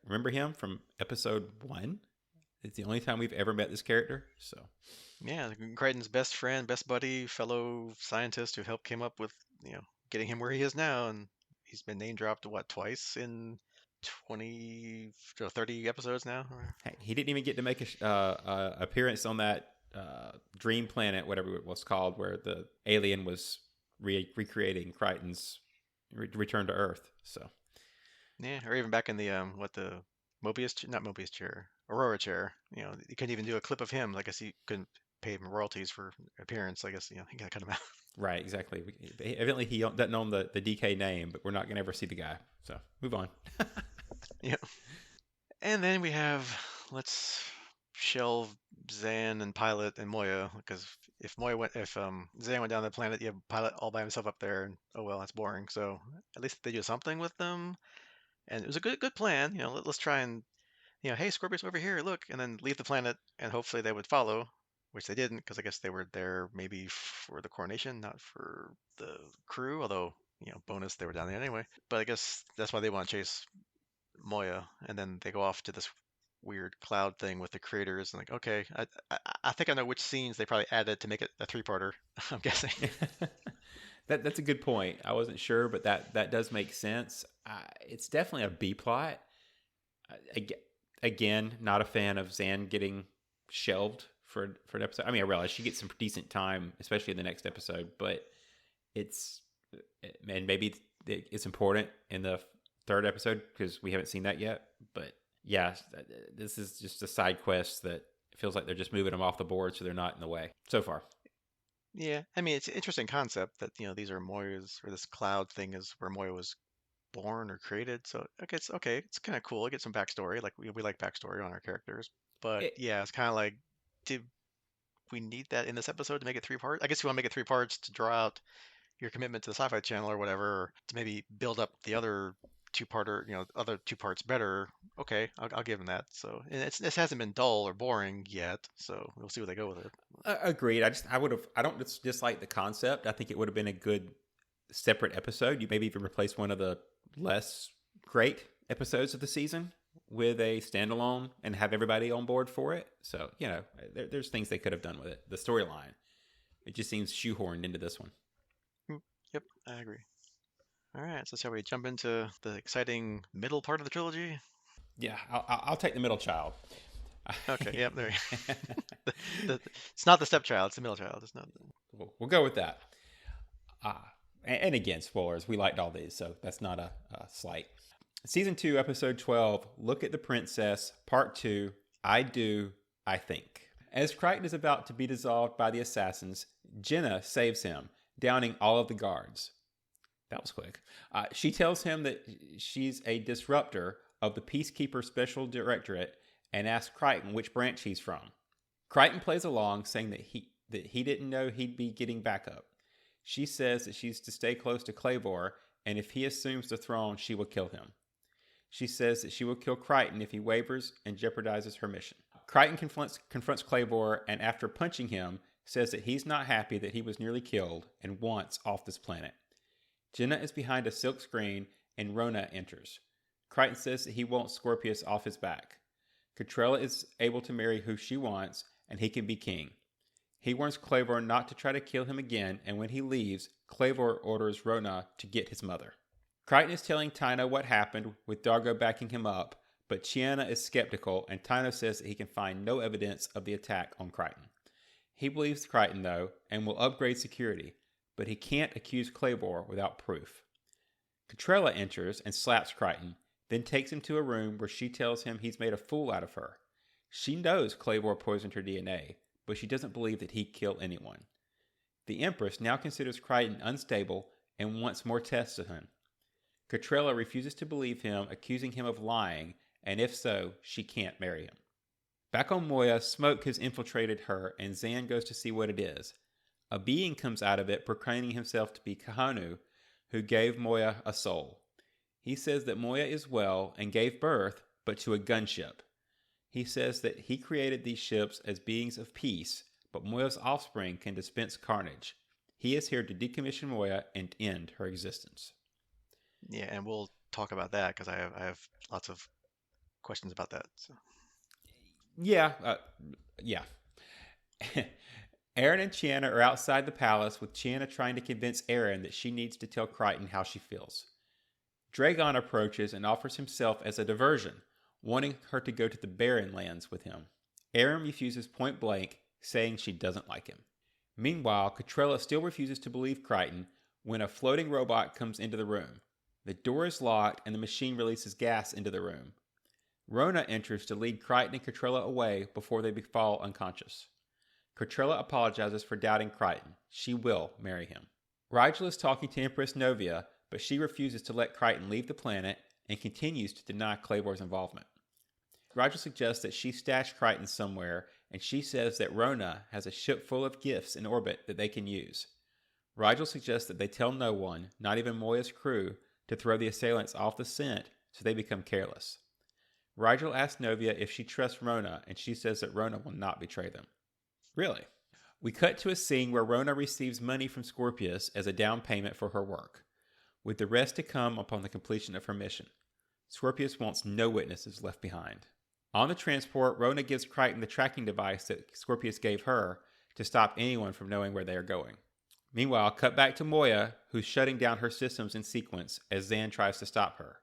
Speaker 2: remember him from episode 1? It's the only time we've ever met this character. So
Speaker 1: Yeah, Crichton's best friend, best buddy, fellow scientist who helped came up with, getting him where he is now, and he's been name dropped what, twice in 20 or 30 episodes now?
Speaker 2: hey, he didn't even get to make a appearance on that dream planet, whatever it was called, where the alien was recreating Crichton's return to Earth. So
Speaker 1: Yeah, or even back in the the not Mobius chair, Aurora chair. You couldn't even do a clip of him. I guess he couldn't pay him royalties for appearance. I guess he got to cut him out.
Speaker 2: right, exactly. Evidently, he doesn't own the DK name, but we're not gonna ever see the guy. So move on.
Speaker 1: Yeah. And then we have, let's shelve Zan and Pilot and Moya, because if Zan went down the planet, you have Pilot all by himself up there, and oh well, that's boring. So at least they do something with them, and it was a good plan. Let's try and hey, Scorpius over here, look, and then leave the planet, and hopefully they would follow, which they didn't, because I guess they were there maybe for the coronation, not for the crew. Although bonus, they were down there anyway. But I guess that's why they want to chase Moya, and then they go off to this weird cloud thing with the creators, and like, okay, I think I know which scenes they probably added to make it a three-parter. I'm guessing.
Speaker 2: That's a good point. I wasn't sure, but that does make sense. It's definitely a B plot. Again, not a fan of Zan getting shelved for an episode. I mean, I realize she gets some decent time, especially in the next episode, but it's and maybe it's important in the third episode because we haven't seen that yet. But yeah, this is just a side quest that feels like they're just moving them off the board so they're not in the way so far.
Speaker 1: Yeah, I mean, it's an interesting concept that, these are Moya's, or this cloud thing is where Moya was born or created. So okay, it's kind of cool. I get some backstory. Like we like backstory on our characters. But
Speaker 2: It,
Speaker 1: yeah, it's kind of like, did we need that in this episode to make it three parts? I guess you want to make it three parts to draw out your commitment to the Sci-Fi Channel or whatever, or to maybe build up the other two-parter, other two parts better. Okay, I'll give them that. So, and this hasn't been dull or boring yet. So we'll see where they go with it.
Speaker 2: agreed. I don't just dislike the concept. I think it would have been a good separate episode. You maybe even replace one of the less great episodes of the season with a standalone and have everybody on board for it. So, there's things they could have done with it. The storyline, it just seems shoehorned into this one.
Speaker 1: Yep, I agree. All right, so shall we jump into the exciting middle part of the trilogy?
Speaker 2: Yeah, I'll take the middle child.
Speaker 1: Okay, yep, there. It's not the stepchild; it's the middle child. It's not.
Speaker 2: We'll go with that. And again, spoilers. We liked all these, so that's not a slight. Season 2, Episode 12, Look at the Princess, Part 2, I Do, I Think. As Crichton is about to be dissolved by the assassins, Jenna saves him, downing all of the guards. That was quick. She tells him that she's a disruptor of the Peacekeeper Special Directorate and asks Crichton which branch he's from. Crichton plays along, saying that he didn't know he'd be getting backup. She says that she's to stay close to Clavor, and if he assumes the throne, she will kill him. She says that she will kill Crichton if he wavers and jeopardizes her mission. Crichton confronts Clavor, and after punching him, says that he's not happy that he was nearly killed and wants off this planet. Jenna is behind a silk screen, and Rona enters. Crichton says that he wants Scorpius off his back. Catrella is able to marry who she wants, and he can be king. He warns Clavor not to try to kill him again, and when he leaves, Clavor orders Rona to get his mother. Crichton is telling Tyno what happened, with Dargo backing him up, but Chiana is skeptical, and Tyno says that he can find no evidence of the attack on Crichton. He believes Crichton, though, and will upgrade security, but he can't accuse Clavor without proof. Catrella enters and slaps Crichton, then takes him to a room where she tells him he's made a fool out of her. She knows Clavor poisoned her DNA, but she doesn't believe that he'd kill anyone. The Empress now considers Crichton unstable and wants more tests of him. Catrella refuses to believe him, accusing him of lying, and if so, she can't marry him. Back on Moya, smoke has infiltrated her, and Zan goes to see what it is. A being comes out of it, proclaiming himself to be Kahanu, who gave Moya a soul. He says that Moya is well and gave birth, but to a gunship. He says that he created these ships as beings of peace, but Moya's offspring can dispense carnage. He is here to decommission Moya and end her existence.
Speaker 1: Yeah, and we'll talk about that because I have lots of questions about that. So.
Speaker 2: Yeah. Aeryn and Chiana are outside the palace, with Chiana trying to convince Aeryn that she needs to tell Crichton how she feels. Dragon approaches and offers himself as a diversion, wanting her to go to the Barren Lands with him. Aeryn refuses point blank, saying she doesn't like him. Meanwhile, Catrella still refuses to believe Crichton when a floating robot comes into the room. The door is locked and the machine releases gas into the room. Rona enters to lead Crichton and Catrella away before they fall unconscious. Catrella apologizes for doubting Crichton. She will marry him. Rigel is talking to Empress Novia, but she refuses to let Crichton leave the planet and continues to deny Clavor's involvement. Rigel suggests that she stashed Crichton somewhere, and she says that Rona has a ship full of gifts in orbit that they can use. Rigel suggests that they tell no one, not even Moya's crew, to throw the assailants off the scent so they become careless. Rigel asks Novia if she trusts Rona, and she says that Rona will not betray them. Really? We cut to a scene where Rona receives money from Scorpius as a down payment for her work, with the rest to come upon the completion of her mission. Scorpius wants no witnesses left behind. On the transport, Rona gives Crichton the tracking device that Scorpius gave her to stop anyone from knowing where they are going. Meanwhile, cut back to Moya, who's shutting down her systems in sequence as Zan tries to stop her,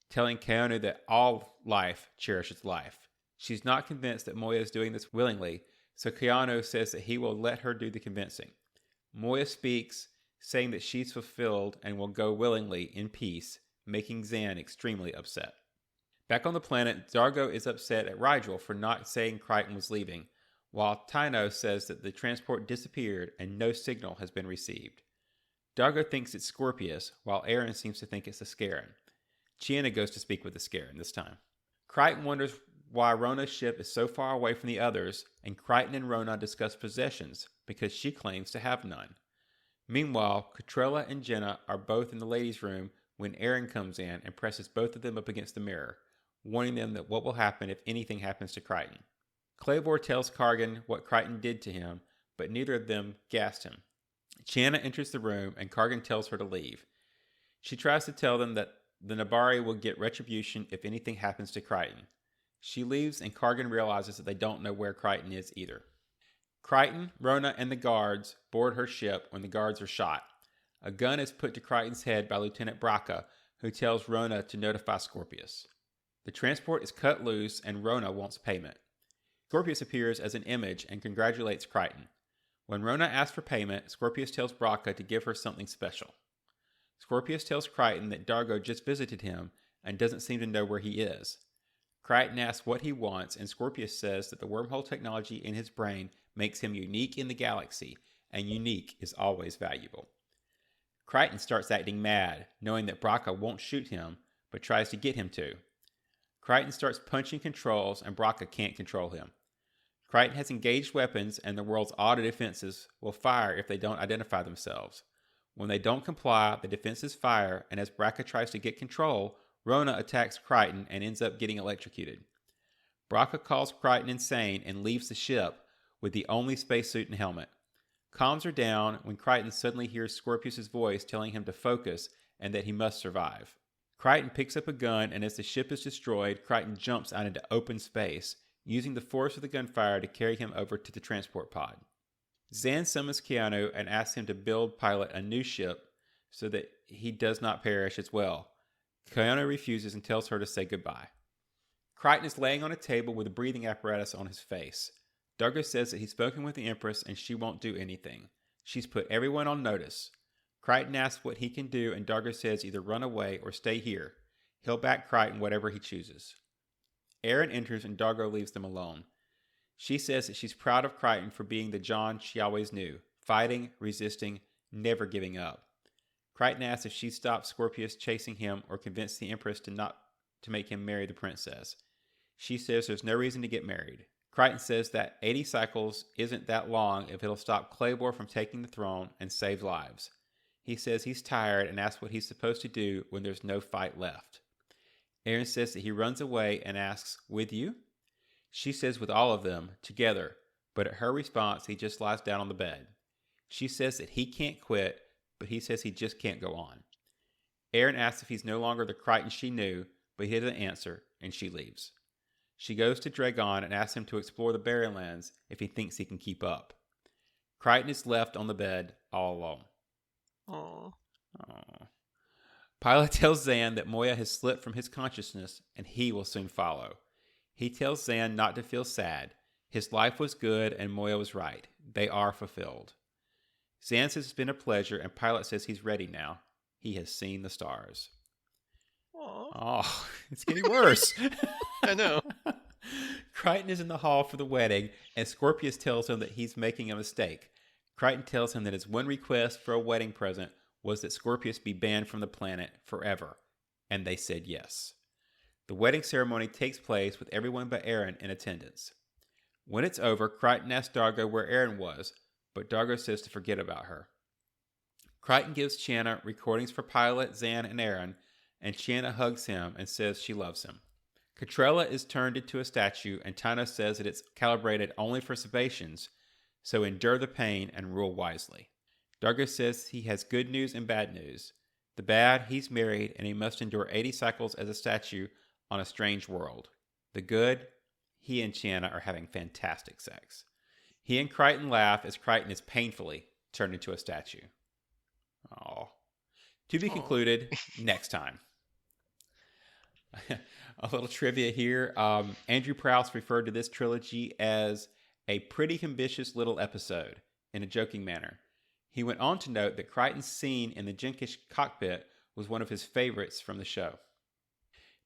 Speaker 2: telling Keanu that all life cherishes life. She's not convinced that Moya is doing this willingly, so Keanu says that he will let her do the convincing. Moya speaks, saying that she's fulfilled and will go willingly in peace, making Zan extremely upset. Back on the planet, Dargo is upset at Rigel for not saying Crichton was leaving, while Tyno says that the transport disappeared and no signal has been received. Dargo thinks it's Scorpius, while Aeryn seems to think it's the Scaran. Chiana goes to speak with the Scaran this time. Crichton wonders why Rona's ship is so far away from the others, and Crichton and Rona discuss possessions because she claims to have none. Meanwhile, Catrella and Jenna are both in the ladies' room when Aeryn comes in and presses both of them up against the mirror, warning them that what will happen if anything happens to Crichton. Claybor tells Kargan what Crichton did to him, but neither of them gassed him. Chiana enters the room and Kargan tells her to leave. She tries to tell them that the Nabari will get retribution if anything happens to Crichton. She leaves and Kargan realizes that they don't know where Crichton is either. Crichton, Rona, and the guards board her ship when the guards are shot. A gun is put to Crichton's head by Lieutenant Braca, who tells Rona to notify Scorpius. The transport is cut loose and Rona wants payment. Scorpius appears as an image and congratulates Crichton. When Rona asks for payment, Scorpius tells Braca to give her something special. Scorpius tells Crichton that Dargo just visited him and doesn't seem to know where he is. Crichton asks what he wants, and Scorpius says that the wormhole technology in his brain makes him unique in the galaxy, and unique is always valuable. Crichton starts acting mad, knowing that Braca won't shoot him, but tries to get him to. Crichton starts punching controls, and Braca can't control him. Crichton has engaged weapons, and the world's auto defenses will fire if they don't identify themselves. When they don't comply, the defenses fire, and as Braca tries to get control, Rona attacks Crichton and ends up getting electrocuted. Braca calls Crichton insane and leaves the ship with the only spacesuit and helmet. Comms are down when Crichton suddenly hears Scorpius' voice telling him to focus and that he must survive. Crichton picks up a gun, and as the ship is destroyed, Crichton jumps out into open space, using the force of the gunfire to carry him over to the transport pod. Zan summons Keanu and asks him to build pilot a new ship so that he does not perish as well. Keanu refuses and tells her to say goodbye. Crichton is laying on a table with a breathing apparatus on his face. Dargo says that he's spoken with the Empress and she won't do anything. She's put everyone on notice. Crichton asks what he can do, and Dargo says either run away or stay here. He'll back Crichton whatever he chooses. Aeryn enters and Dargo leaves them alone. She says that she's proud of Crichton for being the John she always knew, fighting, resisting, never giving up. Crichton asks if she stopped Scorpius chasing him or convinced the Empress to make him marry the princess. She says there's no reason to get married. Crichton says that 80 cycles isn't that long if it'll stop Claybor from taking the throne and save lives. He says he's tired and asks what he's supposed to do when there's no fight left. Aeryn says that he runs away and asks, "With you?" She says with all of them, together, but at her response, he just lies down on the bed. She says that he can't quit, but he says he just can't go on. Aeryn asks if he's no longer the Crichton she knew, but he doesn't answer, and she leaves. She goes to Dragon and asks him to explore the Barrenlands if he thinks he can keep up. Crichton is left on the bed all alone.
Speaker 1: Aww.
Speaker 2: Aww. Pilot tells Zan that Moya has slipped from his consciousness and he will soon follow. He tells Zan not to feel sad. His life was good and Moya was right. They are fulfilled. Zan says it's been a pleasure and Pilot says he's ready now. He has seen the stars.
Speaker 1: Aww.
Speaker 2: Oh, it's getting worse.
Speaker 1: I know.
Speaker 2: Crichton is in the hall for the wedding and Scorpius tells him that he's making a mistake. Crichton tells him that his one request for a wedding present was that Scorpius be banned from the planet forever, and they said yes. The wedding ceremony takes place with everyone but Aeryn in attendance. When it's over, Crichton asks Dargo where Aeryn was, but Dargo says to forget about her. Crichton gives Chiana recordings for Pilot, Zan, and Aeryn, and Chiana hugs him and says she loves him. Catrella is turned into a statue, and Tyno says that it's calibrated only for Sebaceans, so endure the pain and rule wisely. Dargo says he has good news and bad news. The bad, he's married and he must endure 80 cycles as a statue on a strange world. The good, he and Chiana are having fantastic sex. He and Crichton laugh as Crichton is painfully turned into a statue. Oh. To be concluded next time. A little trivia here. Andrew Prouse referred to this trilogy as a pretty ambitious little episode in a joking manner. He went on to note that Crichton's scene in the Jenkish cockpit was one of his favorites from the show.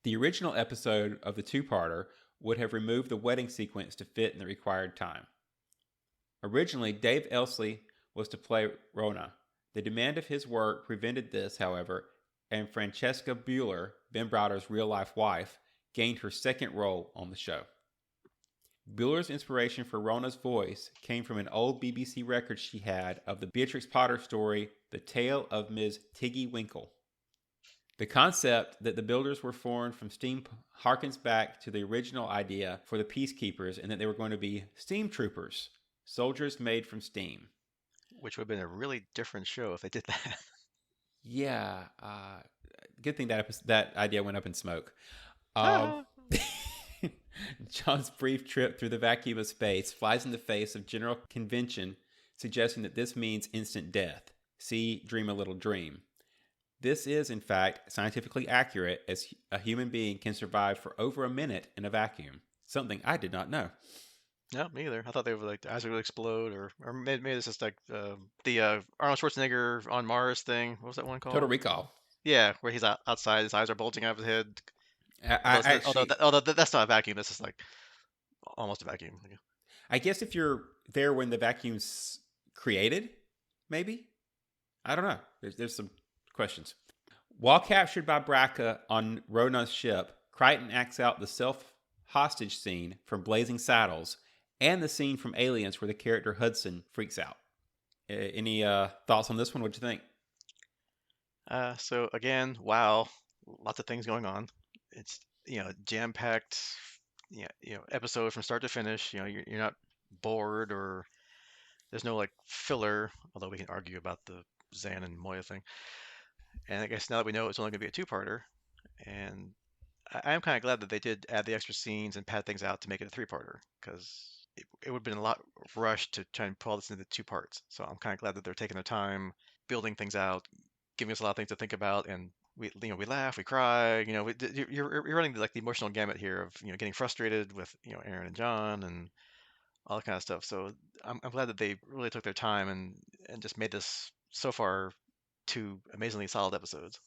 Speaker 2: The original episode of the two-parter would have removed the wedding sequence to fit in the required time. Originally, Dave Elsley was to play Rona. The demand of his work prevented this, however, and Francesca Bueller, Ben Browder's real-life wife, gained her second role on the show. Bueller's inspiration for Rona's voice came from an old BBC record she had of the Beatrix Potter story, The Tale of Ms. Tiggy Winkle. The concept that the builders were formed from steam harkens back to the original idea for the Peacekeepers and that they were going to be steam troopers, soldiers made from steam.
Speaker 1: Which would have been a really different show if they did that.
Speaker 2: Yeah, good thing that idea went up in smoke. Um,
Speaker 1: Ah.
Speaker 2: John's brief trip through the vacuum of space flies in the face of general convention, suggesting that this means instant death. See Dream a Little Dream. This is, in fact, scientifically accurate, as a human being can survive for over a minute in a vacuum, something I did not know.
Speaker 1: No, me either. I thought they would like the eyes would explode, or maybe it's just like the Arnold Schwarzenegger on Mars thing. What was that one
Speaker 2: Total
Speaker 1: called?
Speaker 2: Recall.
Speaker 1: Yeah, where he's outside, his eyes are bulging out of his head.
Speaker 2: I actually,
Speaker 1: Although that's not a vacuum. This is like almost a vacuum.
Speaker 2: I guess if you're there when the vacuum's created, maybe? I don't know. There's some questions. While captured by Braca on Rona's ship, Crichton acts out the self-hostage scene from Blazing Saddles and the scene from Aliens where the character Hudson freaks out. Any thoughts on this one? What'd you think?
Speaker 1: So again, wow, lots of things going on. It's jam-packed, episode from start to finish. You're not bored, or there's no like filler. Although we can argue about the Zan and Moya thing. And I guess now that we know it's only going to be a two-parter, and I'm kind of glad that they did add the extra scenes and pad things out to make it a three-parter, because it would have been a lot rushed to try and pull this into two parts. So I'm kind of glad that they're taking their time, building things out, giving us a lot of things to think about, and we laugh, we cry, you're running like the emotional gamut here of getting frustrated with Aeryn and John and all that kind of stuff. So I'm glad that they really took their time and just made this so far two amazingly solid episodes.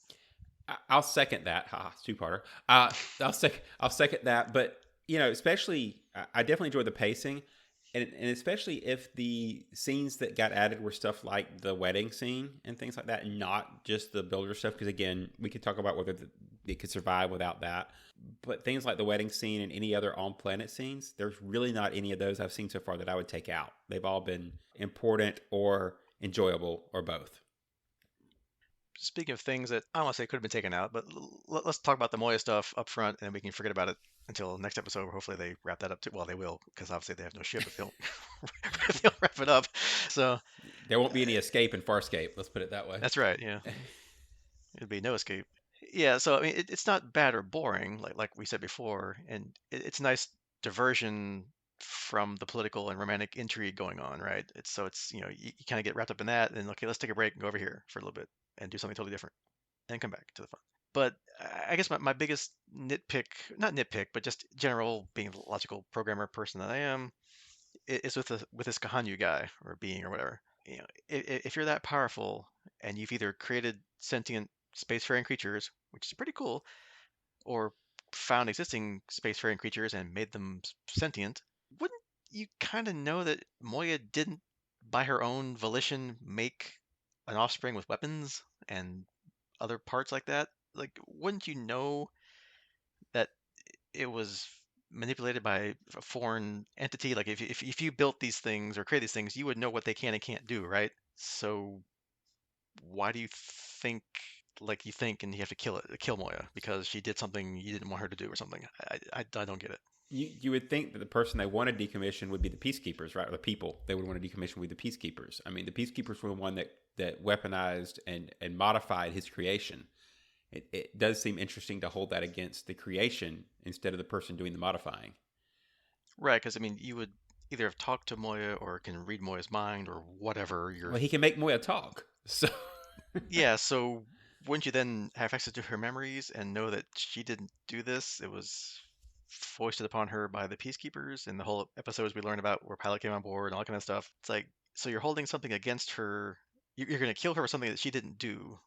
Speaker 2: I'll second that. Two-parter. I'll second that. But especially I definitely enjoyed the pacing, and especially if the scenes that got added were stuff like the wedding scene and things like that, and not just the builder stuff. Because again, we could talk about whether it could survive without that. But things like the wedding scene and any other on-planet scenes, there's really not any of those I've seen so far that I would take out. They've all been important or enjoyable or both.
Speaker 1: Speaking of things that I don't want to say could have been taken out, but let's talk about the Moya stuff up front, and we can forget about it until next episode, where hopefully they wrap that up too. Well, they will, because obviously they have no ship if they don't, if they don't wrap it up. So
Speaker 2: There won't be any escape in Farscape. Let's put it that way.
Speaker 1: that's right. Yeah, it'd be no escape. Yeah. So I mean, it's not bad or boring, like we said before, and it's a nice diversion from the political and romantic intrigue going on, right? It's you kind of get wrapped up in that, and okay, let's take a break and go over here for a little bit and do something totally different, and come back to the fun. But I guess my biggest nitpick, not nitpick, but just general being the logical programmer person that I am, is with this Kahanyu guy or being or whatever. If you're that powerful and you've either created sentient spacefaring creatures, which is pretty cool, or found existing spacefaring creatures and made them sentient, wouldn't you kind of know that Moya didn't, by her own volition, make an offspring with weapons and other parts like that? Like, wouldn't you know that it was manipulated by a foreign entity? Like, if you built these things or create these things, you would know what they can and can't do, right? So why do you think like you think and you have to kill Moya because she did something you didn't want her to do or something? I don't get it.
Speaker 2: You would think that the person they wanted decommissioned would be the peacekeepers, right? Or the people they would want to decommission would be the peacekeepers. I mean, the peacekeepers were the one that weaponized and modified his creation. It does seem interesting to hold that against the creation instead of the person doing the modifying.
Speaker 1: Right, because I mean, you would either have talked to Moya or can read Moya's mind or whatever.
Speaker 2: Well, he can make Moya talk, so
Speaker 1: Yeah, so wouldn't you then have access to her memories and know that she didn't do this? It was foisted upon her by the peacekeepers, and the whole episodes we learned about where Pilot came on board and all that kind of stuff. It's like, so you're holding something against her, you're going to kill her for something that she didn't do.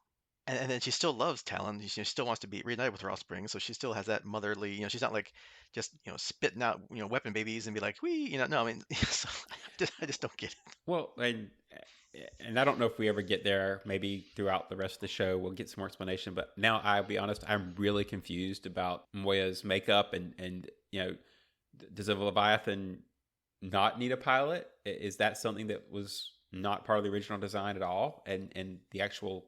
Speaker 1: And then she still loves Talon. She still wants to be reunited with her offspring, so she still has that motherly. She's not like just spitting out weapon babies and be like, "Wee," no. I mean, so I just don't get it.
Speaker 2: Well, and I don't know if we ever get there. Maybe throughout the rest of the show, we'll get some more explanation. But now, I'll be honest, I'm really confused about Moya's makeup and does a Leviathan not need a pilot? Is that something that was not part of the original design at all? And the actual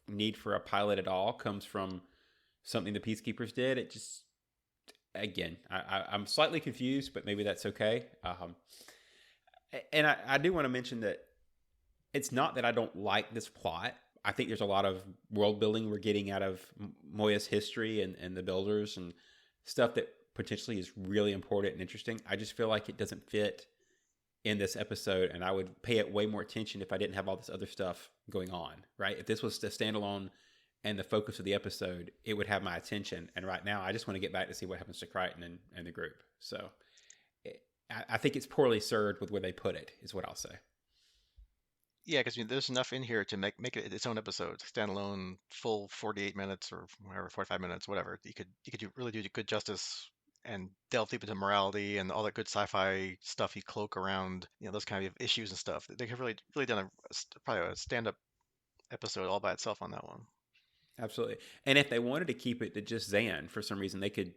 Speaker 2: need for a pilot at all comes from something the Peacekeepers did? It just, again, I'm slightly confused, but maybe that's okay. And I do want to mention that it's not that I don't like this plot. I think there's a lot of world building we're getting out of Moya's history and the builders and stuff that potentially is really important and interesting. I just feel like it doesn't fit in this episode, and I would pay it way more attention if I didn't have all this other stuff going on, right? If this was the standalone and the focus of the episode, it would have my attention. And right now, I just want to get back to see what happens to Crichton and the group. So I think it's poorly served with where they put it, is what I'll say.
Speaker 1: Yeah, because there's enough in here to make it its own episode, standalone, full 48 minutes or whatever, 45 minutes, whatever. Really do good justice and delve deep into morality and all that good sci-fi stuff you cloak around, those kind of issues and stuff. They have really done probably a stand-up episode all by itself on that one.
Speaker 2: Absolutely. And if they wanted to keep it to just Zan for some reason, they could,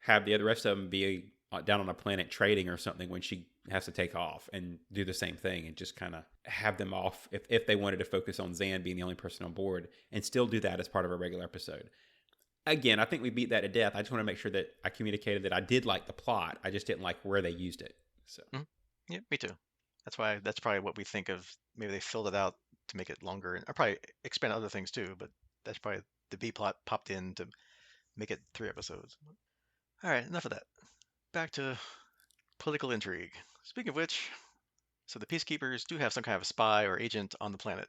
Speaker 2: have the other rest of them be down on a planet trading or something when she has to take off and do the same thing and just kind of have them off if they wanted to focus on Zan being the only person on board and still do that as part of a regular episode. Again, I think we beat that to death. I just want to make sure that I communicated that I did like the plot. I just didn't like where they used it. So,
Speaker 1: Yeah, me too. That's probably what we think of. Maybe they filled it out to make it longer, and or probably expand other things too. But that's probably the B plot popped in to make it 3 episodes. All right, enough of that. Back to political intrigue. Speaking of which, so the peacekeepers do have some kind of spy or agent on the planet.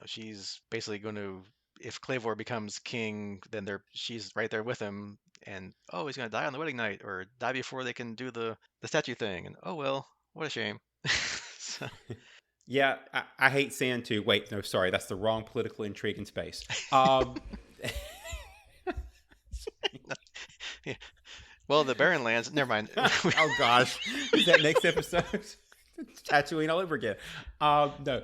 Speaker 1: She's basically going to, if Clavor becomes king, then she's right there with him, and oh, he's going to die on the wedding night or die before they can do the statue thing, and oh well, what a shame. So,
Speaker 2: yeah, I hate sand too. Wait, no, sorry, that's the wrong political intrigue in space.
Speaker 1: yeah. Well, the barren lands. Never mind.
Speaker 2: Oh gosh, is that next episode? Tatooine all over again. No,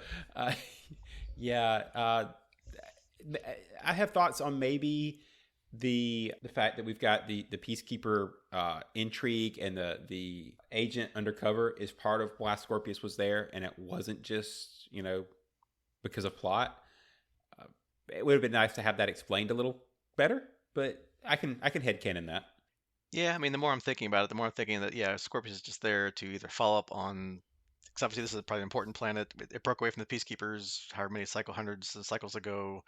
Speaker 2: yeah. I have thoughts on maybe the fact that we've got the peacekeeper intrigue and the agent undercover is part of why Scorpius was there, and it wasn't just because of plot. It would have been nice to have that explained a little better, but I can headcanon that.
Speaker 1: Yeah, I mean, the more I'm thinking about it, the more I'm thinking that yeah, Scorpius is just there to either follow up on. Because obviously, this is probably an important planet. It broke away from the peacekeepers, however many hundreds of cycles ago,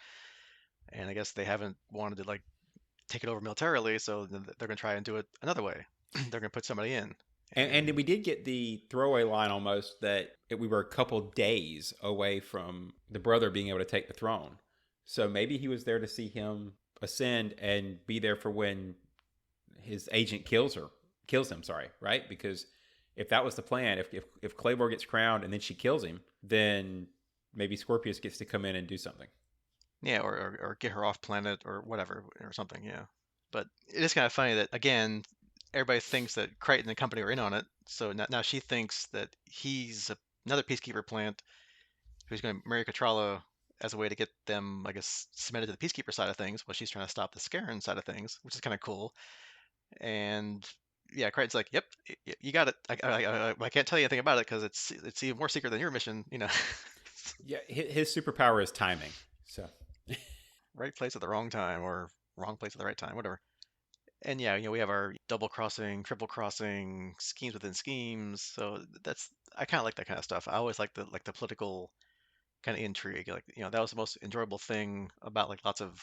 Speaker 1: and I guess they haven't wanted to like take it over militarily, so they're going to try and do it another way. They're going to put somebody in.
Speaker 2: And we did get the throwaway line almost that we were a couple days away from the brother being able to take the throne. So maybe he was there to see him ascend and be there for when his agent kills him, sorry, right? Because if that was the plan, if Clavor gets crowned and then she kills him, then maybe Scorpius gets to come in and do something.
Speaker 1: Yeah, or get her off planet or whatever or something. Yeah, but it is kind of funny that again, everybody thinks that Crichton and company are in on it. So now she thinks that he's another peacekeeper plant who's going to marry Katrala as a way to get them, I guess, submitted to the peacekeeper side of things, while she's trying to stop the Scaran side of things, which is kind of cool. And yeah, Crichton's like, "Yep, you got it. I can't tell you anything about it because it's even more secret than your mission."
Speaker 2: Yeah, his superpower is timing. So
Speaker 1: Right place at the wrong time, or wrong place at the right time, whatever. And yeah, we have our double crossing, triple crossing, schemes within schemes. So I kind of like that kind of stuff. I always like the political kind of intrigue. Like, that was the most enjoyable thing about like lots of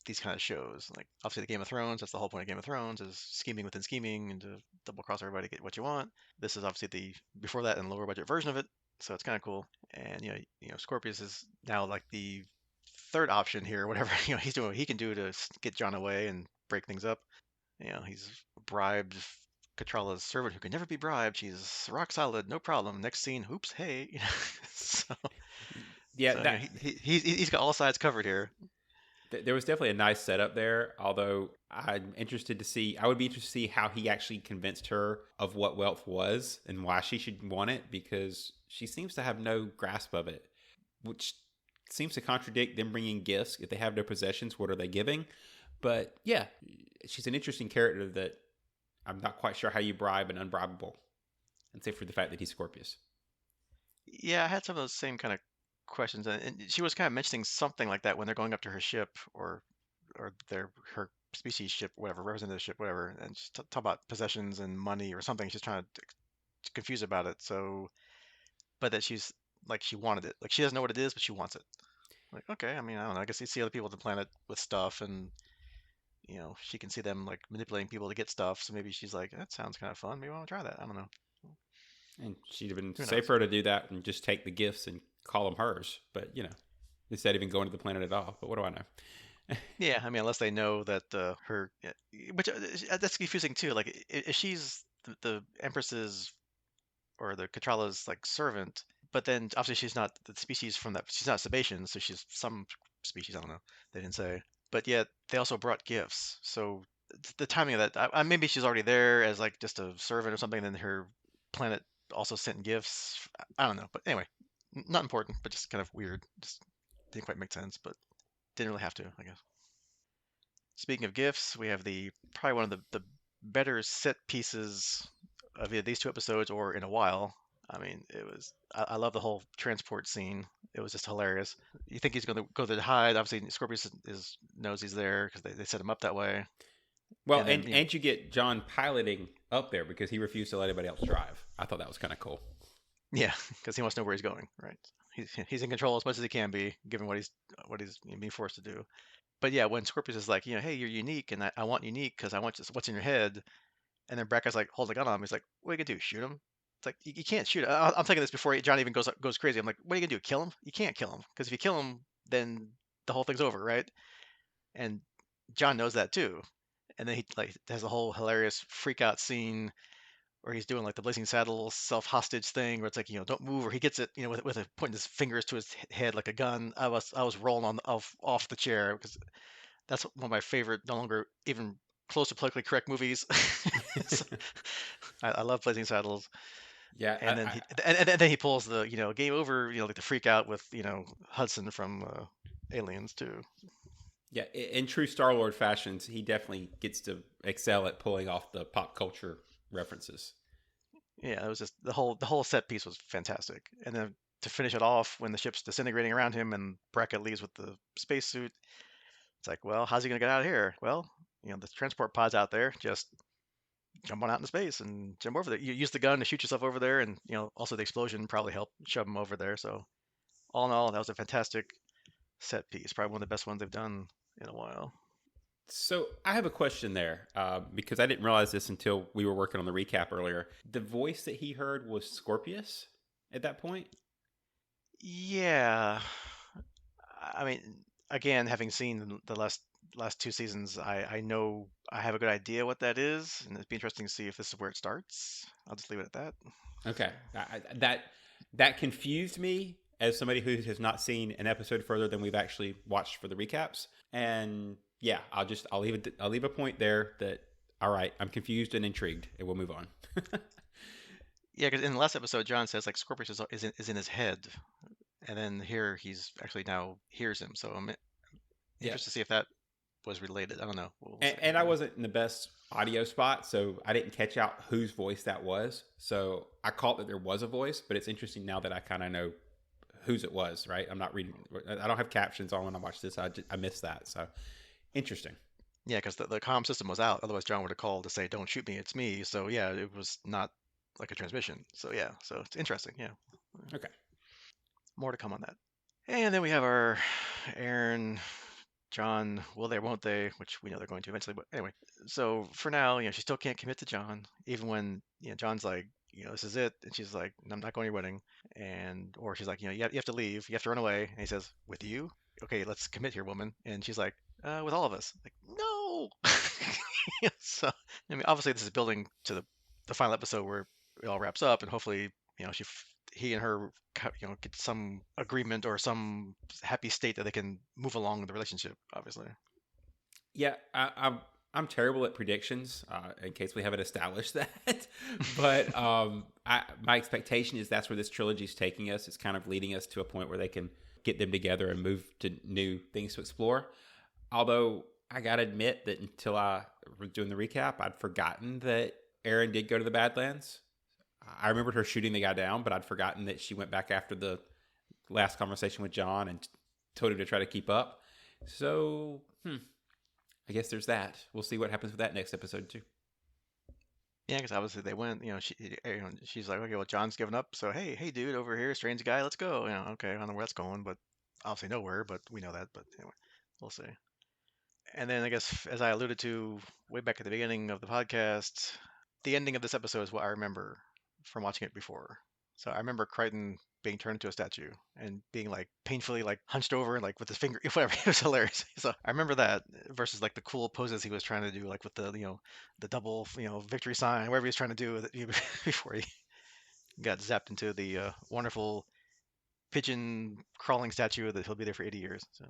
Speaker 1: these kind of shows. Like obviously the Game of Thrones, that's the whole point of Game of Thrones is scheming within scheming and to double cross everybody to get what you want. This is obviously the before that and lower budget version of it. So it's kind of cool. And Scorpius is now like the third option here, whatever he's doing what he can do to get John away and break things up. He's bribed Katrala's servant who can never be bribed. She's rock solid, no problem. Next scene, oops, hey. So
Speaker 2: Yeah,
Speaker 1: So he's got all sides covered here.
Speaker 2: there was definitely a nice setup there. Although I'm interested to see, I would be interested to see how he actually convinced her of what wealth was and why she should want it, because she seems to have no grasp of it, which seems to contradict them bringing gifts. If they have no possessions, what are they giving? But yeah, she's an interesting character that I'm not quite sure how you bribe an unbribable, and say for the fact that he's Scorpius.
Speaker 1: Yeah, I had some of those same kind of questions, and she was kind of mentioning something like that when they're going up to her ship or their her species ship, whatever, representative ship, whatever, and she's talking about possessions and money or something. She's trying to confuse about it. So, but that she's like she wanted it, like she doesn't know what it is, but she wants it. Like, okay, I mean, I don't know. I guess you see other people on the planet with stuff, and she can see them like manipulating people to get stuff. So maybe she's like, that sounds kind of fun. Maybe I want to try that. I don't know.
Speaker 2: And she'd have been
Speaker 1: Who knows?
Speaker 2: safer to do that and just take the gifts and call them hers. But instead of even going to the planet at all. But what do I know?
Speaker 1: Yeah, I mean, unless they know that her, yeah, which that's confusing too. Like, if she's the Empress's or the Katrala's like servant, but then obviously she's not the species from that. She's not Sebacean, so she's some species. I don't know. They didn't say. But yet they also brought gifts. So the timing of that, maybe she's already there as like just a servant or something. And then her planet also sent gifts. I don't know. But anyway, not important, but just kind of weird. Just didn't quite make sense, but didn't really have to, I guess. Speaking of gifts, we have the probably one of the better set pieces of either these two episodes or in a while. I mean, I love the whole transport scene. It was just hilarious. You think he's going to go to hide. Obviously, Scorpius knows he's there because they set him up that way.
Speaker 2: Well,
Speaker 1: And then,
Speaker 2: and you get John piloting up there because he refused to let anybody else drive. I thought that was kind of cool.
Speaker 1: yeah, because he wants to know where he's going, right? He's in control as much as he can be, given what he's being forced to do. But yeah, when Scorpius is like, hey, you're unique, and I want unique because I want just what's in your head. And then Brecca's like, holds a gun on him. He's like, what are you gonna do? Shoot him? It's like you can't shoot. I'm thinking this before John even goes crazy. I'm like, what are you gonna do? Kill him? You can't kill him because if you kill him, then the whole thing's over, right? And John knows that too. And then he like has a whole hilarious freak out scene where he's doing like the Blazing Saddles self hostage thing, where it's like don't move, or he gets it with a pointing his fingers to his head like a gun. I was rolling off the chair because that's one of my favorite, no longer even close to politically correct movies. So, I love Blazing Saddles.
Speaker 2: Yeah,
Speaker 1: And then and then he pulls the game over, like the freak out with Hudson from Aliens too.
Speaker 2: yeah. In true Star Lord fashions, he definitely gets to excel at pulling off the pop culture references.
Speaker 1: Yeah, it was just the whole set piece was fantastic. And then to finish it off, when the ship's disintegrating around him and Brackett leaves with the spacesuit, it's like, well, how's he gonna get out of here? Well, the transport pod's out there. Just jump on out into space and jump over there. You use the gun to shoot yourself over there, and also the explosion probably helped shove him over there. So all in all, that was a fantastic set piece. Probably one of the best ones they've done in a while.
Speaker 2: So I have a question there because I didn't realize this until we were working on the recap earlier. The voice that he heard was Scorpius at that point.
Speaker 1: Yeah, I mean, again, having seen the last two seasons, I know I have a good idea what that is, and it'd be interesting to see if this is where it starts. I'll just leave it at that.
Speaker 2: Okay, that confused me as somebody who has not seen an episode further than we've actually watched for the recaps. And yeah, I'll leave a point there that all right, I'm confused and intrigued, and we'll move on.
Speaker 1: Yeah, because in the last episode, John says like Scorpius is in his head, and then here he's actually now hears him. So I'm
Speaker 2: Yeah,
Speaker 1: interested to see if that was related. I don't know. We'll see.
Speaker 2: and I
Speaker 1: Yeah.
Speaker 2: wasn't in the best audio spot, so I didn't catch out whose voice that was. So I caught that there was a voice, but it's interesting now that I kind of know whose it was. Right? I'm not reading. I don't have captions on when I watch this. I missed that. So interesting.
Speaker 1: Yeah, because the comm system was out. Otherwise, John would have called to say, "Don't shoot me, it's me." So yeah, it was not like a transmission. So yeah, so it's interesting. Yeah,
Speaker 2: Okay.
Speaker 1: more to come on that. And then we have our Aaron, John. Will they? Won't they? Which we know they're going to eventually. But anyway, so for now, she still can't commit to John, even when John's like, this is it, and she's like, I'm not going to your wedding, or she's like, you have to leave, you have to run away, and he says, with you? Okay, let's commit here, woman. And she's like, with all of us. Like, no. So I mean, obviously, this is building to the final episode where it all wraps up, and hopefully, she he and her, get some agreement or some happy state that they can move along in the relationship. Obviously.
Speaker 2: Yeah, I'm terrible at predictions. In case we haven't established that, but my expectation is that's where this trilogy is taking us. It's kind of leading us to a point where they can get them together and move to new things to explore. Although I gotta admit that until I was doing the recap, I'd forgotten that Aeryn did go to the Badlands. I remembered her shooting the guy down, but I'd forgotten that she went back after the last conversation with John and told him to try to keep up. So, I guess there's that. We'll see what happens with that next episode too.
Speaker 1: Yeah, because obviously they went. She's like, okay, well, John's given up, so hey, dude, over here, strange guy, let's go. Okay, I don't know where that's going, but obviously nowhere. But we know that. But anyway, we'll see. And then I guess, as I alluded to way back at the beginning of the podcast, the ending of this episode is what I remember from watching it before. So I remember Crichton being turned into a statue and being like painfully like hunched over and like with his finger, whatever. It was hilarious. So I remember that versus like the cool poses he was trying to do, like with the double victory sign, whatever he was trying to do with it before he got zapped into the wonderful pigeon crawling statue that he'll be there for 80 years. So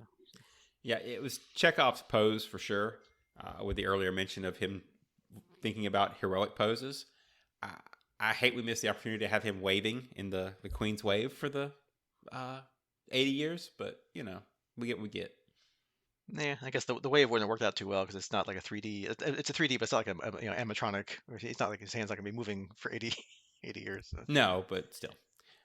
Speaker 2: Yeah, it was Chekhov's pose for sure. With the earlier mention of him thinking about heroic poses, I, I hate we missed the opportunity to have him waving in the Queen's wave for the 80 years, but we get what we get.
Speaker 1: yeah, I guess the wave wouldn't have worked out too well because it's not like a 3D. It's a 3D, but it's not like a animatronic. It's not like his hand's not gonna be moving for 80 years. So.
Speaker 2: No, but still,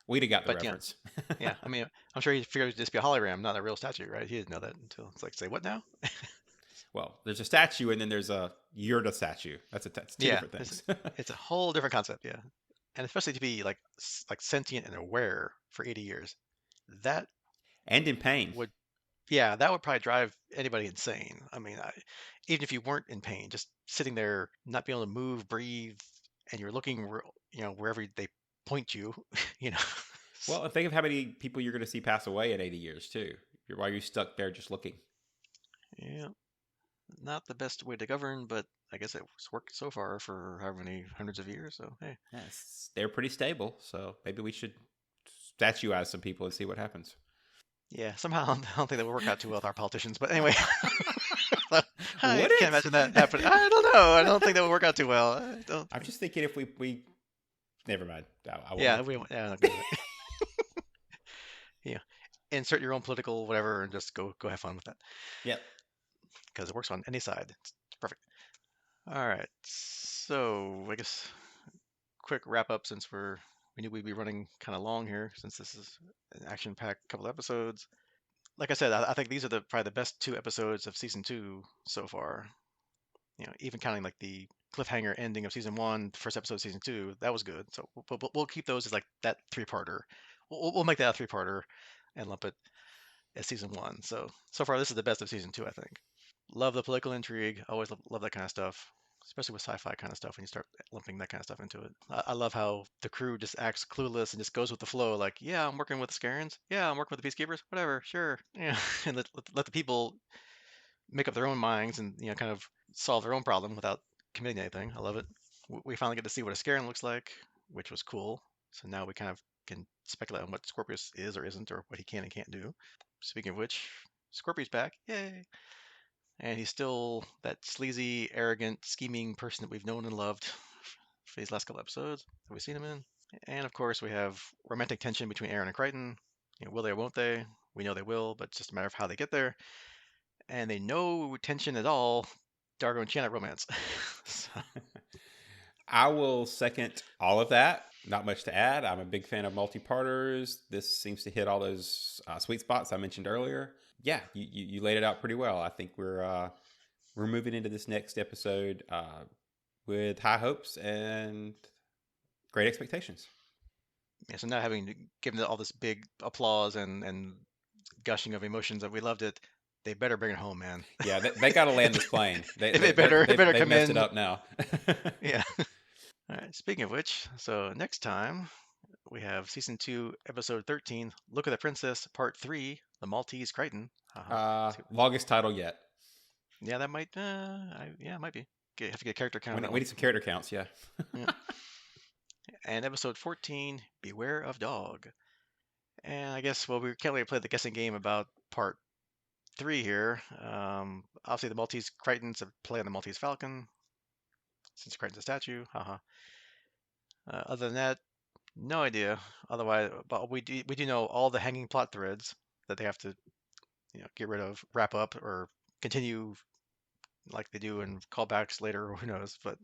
Speaker 2: we'd have got the
Speaker 1: But yeah,
Speaker 2: reference.
Speaker 1: yeah. I mean, I'm sure he figured it'd just be a hologram, not a real statue, right? He didn't know that until it's like, say what now?
Speaker 2: Well, there's a statue, and then there's a Yurta statue. That's two
Speaker 1: Yeah,
Speaker 2: different things.
Speaker 1: it's a whole different concept. Yeah, and especially to be like sentient and aware for 80 years, that
Speaker 2: And in pain.
Speaker 1: would yeah, that would probably drive anybody insane. I mean, even if you weren't in pain, just sitting there, not being able to move, breathe, and you're looking, wherever they point you, you know.
Speaker 2: Well, and think of how many people you're going to see pass away in 80 years too. While you're stuck there just looking.
Speaker 1: Yeah, not the best way to govern, but I guess it's worked so far for however many hundreds of years. So hey,
Speaker 2: Yes, they're pretty stable, so maybe we should statuize some people and see what happens.
Speaker 1: yeah, somehow I don't think that would work out too well with our politicians. But anyway, I
Speaker 2: Would
Speaker 1: can't
Speaker 2: it?
Speaker 1: imagine that happening. I don't know. I don't think that would work out too well. I don't.
Speaker 2: I'm just thinking if we never mind. I
Speaker 1: Yeah,
Speaker 2: won't.
Speaker 1: I'm not good at it. Yeah, insert your own political whatever and just go have fun with that
Speaker 2: Yep.
Speaker 1: because it works on any side. It's perfect. All right, so I guess quick wrap up since we knew we'd be running kind of long here since this is an action-packed couple episodes. Like I said, I think these are probably the best 2 episodes of season 2 so far. Even counting like the cliffhanger ending of season 1, the first episode of season 2, that was good. So we'll keep those as like that 3-parter. We'll make that a 3-parter and lump it as season 1. So far this is the best of season 2, I think. Love the political intrigue. Always love that kind of stuff, especially with sci-fi kind of stuff when you start lumping that kind of stuff into it. I love how the crew just acts clueless and just goes with the flow. Like, yeah, I'm working with the Scarens. Yeah, I'm working with the Peacekeepers. Whatever, sure. Yeah, and let the people make up their own minds and kind of solve their own problem without committing anything. I love it. We finally get to see what a Scaren looks like, which was cool. So now we kind of can speculate on what Scorpius is or isn't, or what he can and can't do. Speaking of which, Scorpius back. Yay! And he's still that sleazy, arrogant, scheming person that we've known and loved for these last couple episodes that we've seen him in. And of course, we have romantic tension between Aeryn and Crichton. Will they or won't they? We know they will, but it's just a matter of how they get there. And they know tension at all. Dargo and Chiana romance. So,
Speaker 2: I will second all of that. Not much to add. I'm a big fan of multi-parters. This seems to hit all those sweet spots I mentioned earlier. Yeah, you laid it out pretty well. I think we're moving into this next episode with high hopes and great expectations.
Speaker 1: yeah, so now having given it all this big applause and gushing of emotions that we loved it, they better bring it home, man.
Speaker 2: Yeah, they got to land this plane.
Speaker 1: It better come
Speaker 2: messed
Speaker 1: in.
Speaker 2: it up now.
Speaker 1: Yeah. All right. Speaking of which, so next time we have season 2, episode 13, Look at the Princess, part 3, The Maltese Crichton.
Speaker 2: Longest title yet.
Speaker 1: Yeah, that might. Yeah, it might be. Have to get a character count.
Speaker 2: We need some character counts. Yeah.
Speaker 1: Yeah. and episode 14, Beware of Dog. And I guess, well, we can't really play the guessing game about part 3 here. Obviously, the Maltese Crichtons have play on the Maltese Falcon, since Crichton's a statue. Haha. Other than that, no idea. Otherwise, but we do know all the hanging plot threads that they have to, get rid of, wrap up, or continue like they do in callbacks later. Who knows? But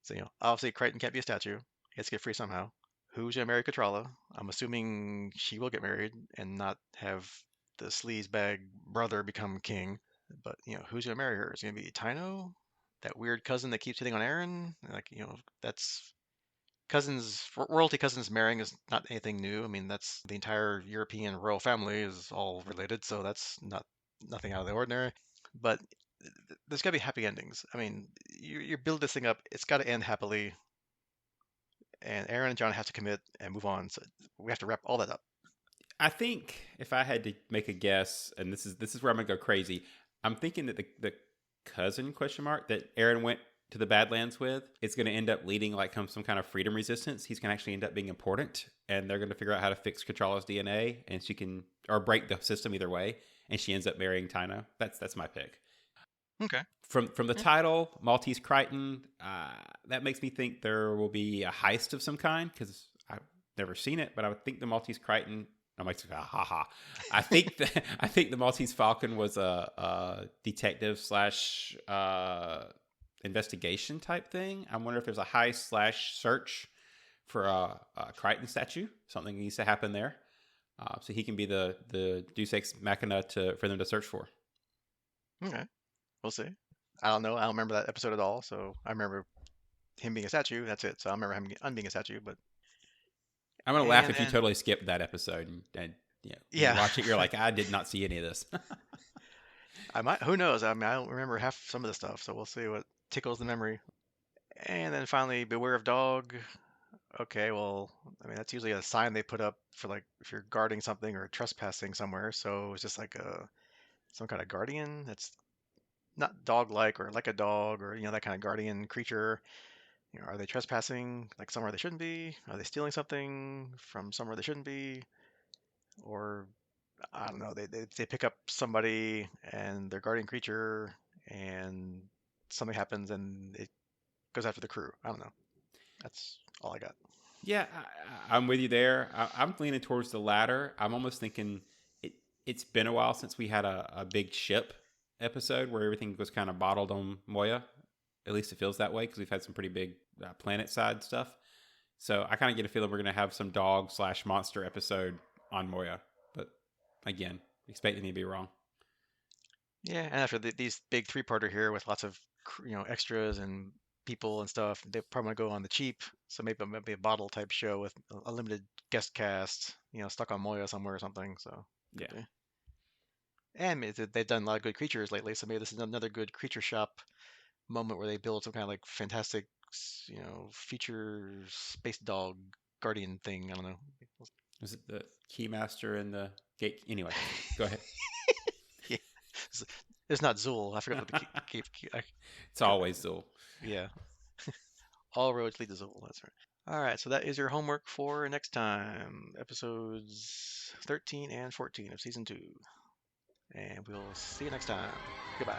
Speaker 1: so obviously Crichton can't be a statue. He has to get free somehow. Who's gonna marry Katrala? I'm assuming she will get married and not have the sleazebag brother become king. But who's gonna marry her? Is it gonna be Tyno, that weird cousin that keeps hitting on Aeryn? Like that's cousins, royalty cousins marrying is not anything new. I mean, that's the entire European royal family is all related, so that's nothing out of the ordinary. But there's got to be happy endings. I mean, you build this thing up, it's got to end happily, and Aeryn and John have to commit and move on. So we have to wrap all that up.
Speaker 2: I think if I had to make a guess, and this is where I'm gonna go crazy, I'm thinking that the cousin question mark that Aeryn went to the Badlands with is going to end up leading like some kind of freedom resistance. He's going to actually end up being important, and they're going to figure out how to fix Katrala's DNA, and she can or break the system either way, and she ends up marrying Tyno. That's my pick.
Speaker 1: Okay.
Speaker 2: From the
Speaker 1: Yeah.
Speaker 2: title, Maltese Crichton, that makes me think there will be a heist of some kind because I've never seen it, but I would think the Maltese Crichton. I'm like, ha ha. I think the Maltese Falcon was a detective slash investigation type thing. I wonder if there's a heist slash search for a Crichton statue. Something needs to happen there, so he can be the Deus Ex Machina for them to search for.
Speaker 1: Okay. We'll see. I don't know. I don't remember that episode at all. So I remember him being a statue. That's it. So I remember him being a statue. But
Speaker 2: I'm gonna laugh
Speaker 1: and
Speaker 2: if you
Speaker 1: then
Speaker 2: totally skipped that episode and you
Speaker 1: yeah,
Speaker 2: watch it. You're like, I did not see any of this.
Speaker 1: I might. Who knows? I mean, I don't remember half some of the stuff. So we'll see what tickles the memory. And then finally, Beware of Dog. Okay, well, I mean, that's usually a sign they put up for like if you're guarding something or trespassing somewhere. So it's just like some kind of guardian that's not dog-like or like a dog or that kind of guardian creature. Are they trespassing like somewhere they shouldn't be? Are they stealing something from somewhere they shouldn't be? Or I don't know, they pick up somebody and their guardian creature and something happens and it goes after the crew. I don't know. That's all I got.
Speaker 2: Yeah, I'm with you there. I'm leaning towards the latter. I'm almost thinking it's been a while since we had a big ship episode where everything was kind of bottled on Moya. At least it feels that way because we've had some pretty big planet side stuff. So I kind of get a feeling we're going to have some dog slash monster episode on Moya. But again, expecting me to be wrong.
Speaker 1: Yeah, and after these big three-parter here with lots of extras and people and stuff, they probably want to go on the cheap. So maybe a bottle type show with a limited guest cast, stuck on Moya somewhere or something. So could
Speaker 2: Yeah.
Speaker 1: be. And maybe they've done a lot of good creatures lately, so maybe this is another good creature shop moment where they build some kind of like fantastic, future space dog guardian thing. I don't know.
Speaker 2: Is it the Keymaster and the gate? Anyway, go ahead.
Speaker 1: Yeah, it's not Zool. I forgot what the
Speaker 2: It's always Zool.
Speaker 1: yeah. All roads lead to Zool. That's right. All right, so that is your homework for next time, episodes 13 and 14 of season 2. And we'll see you next time. Goodbye.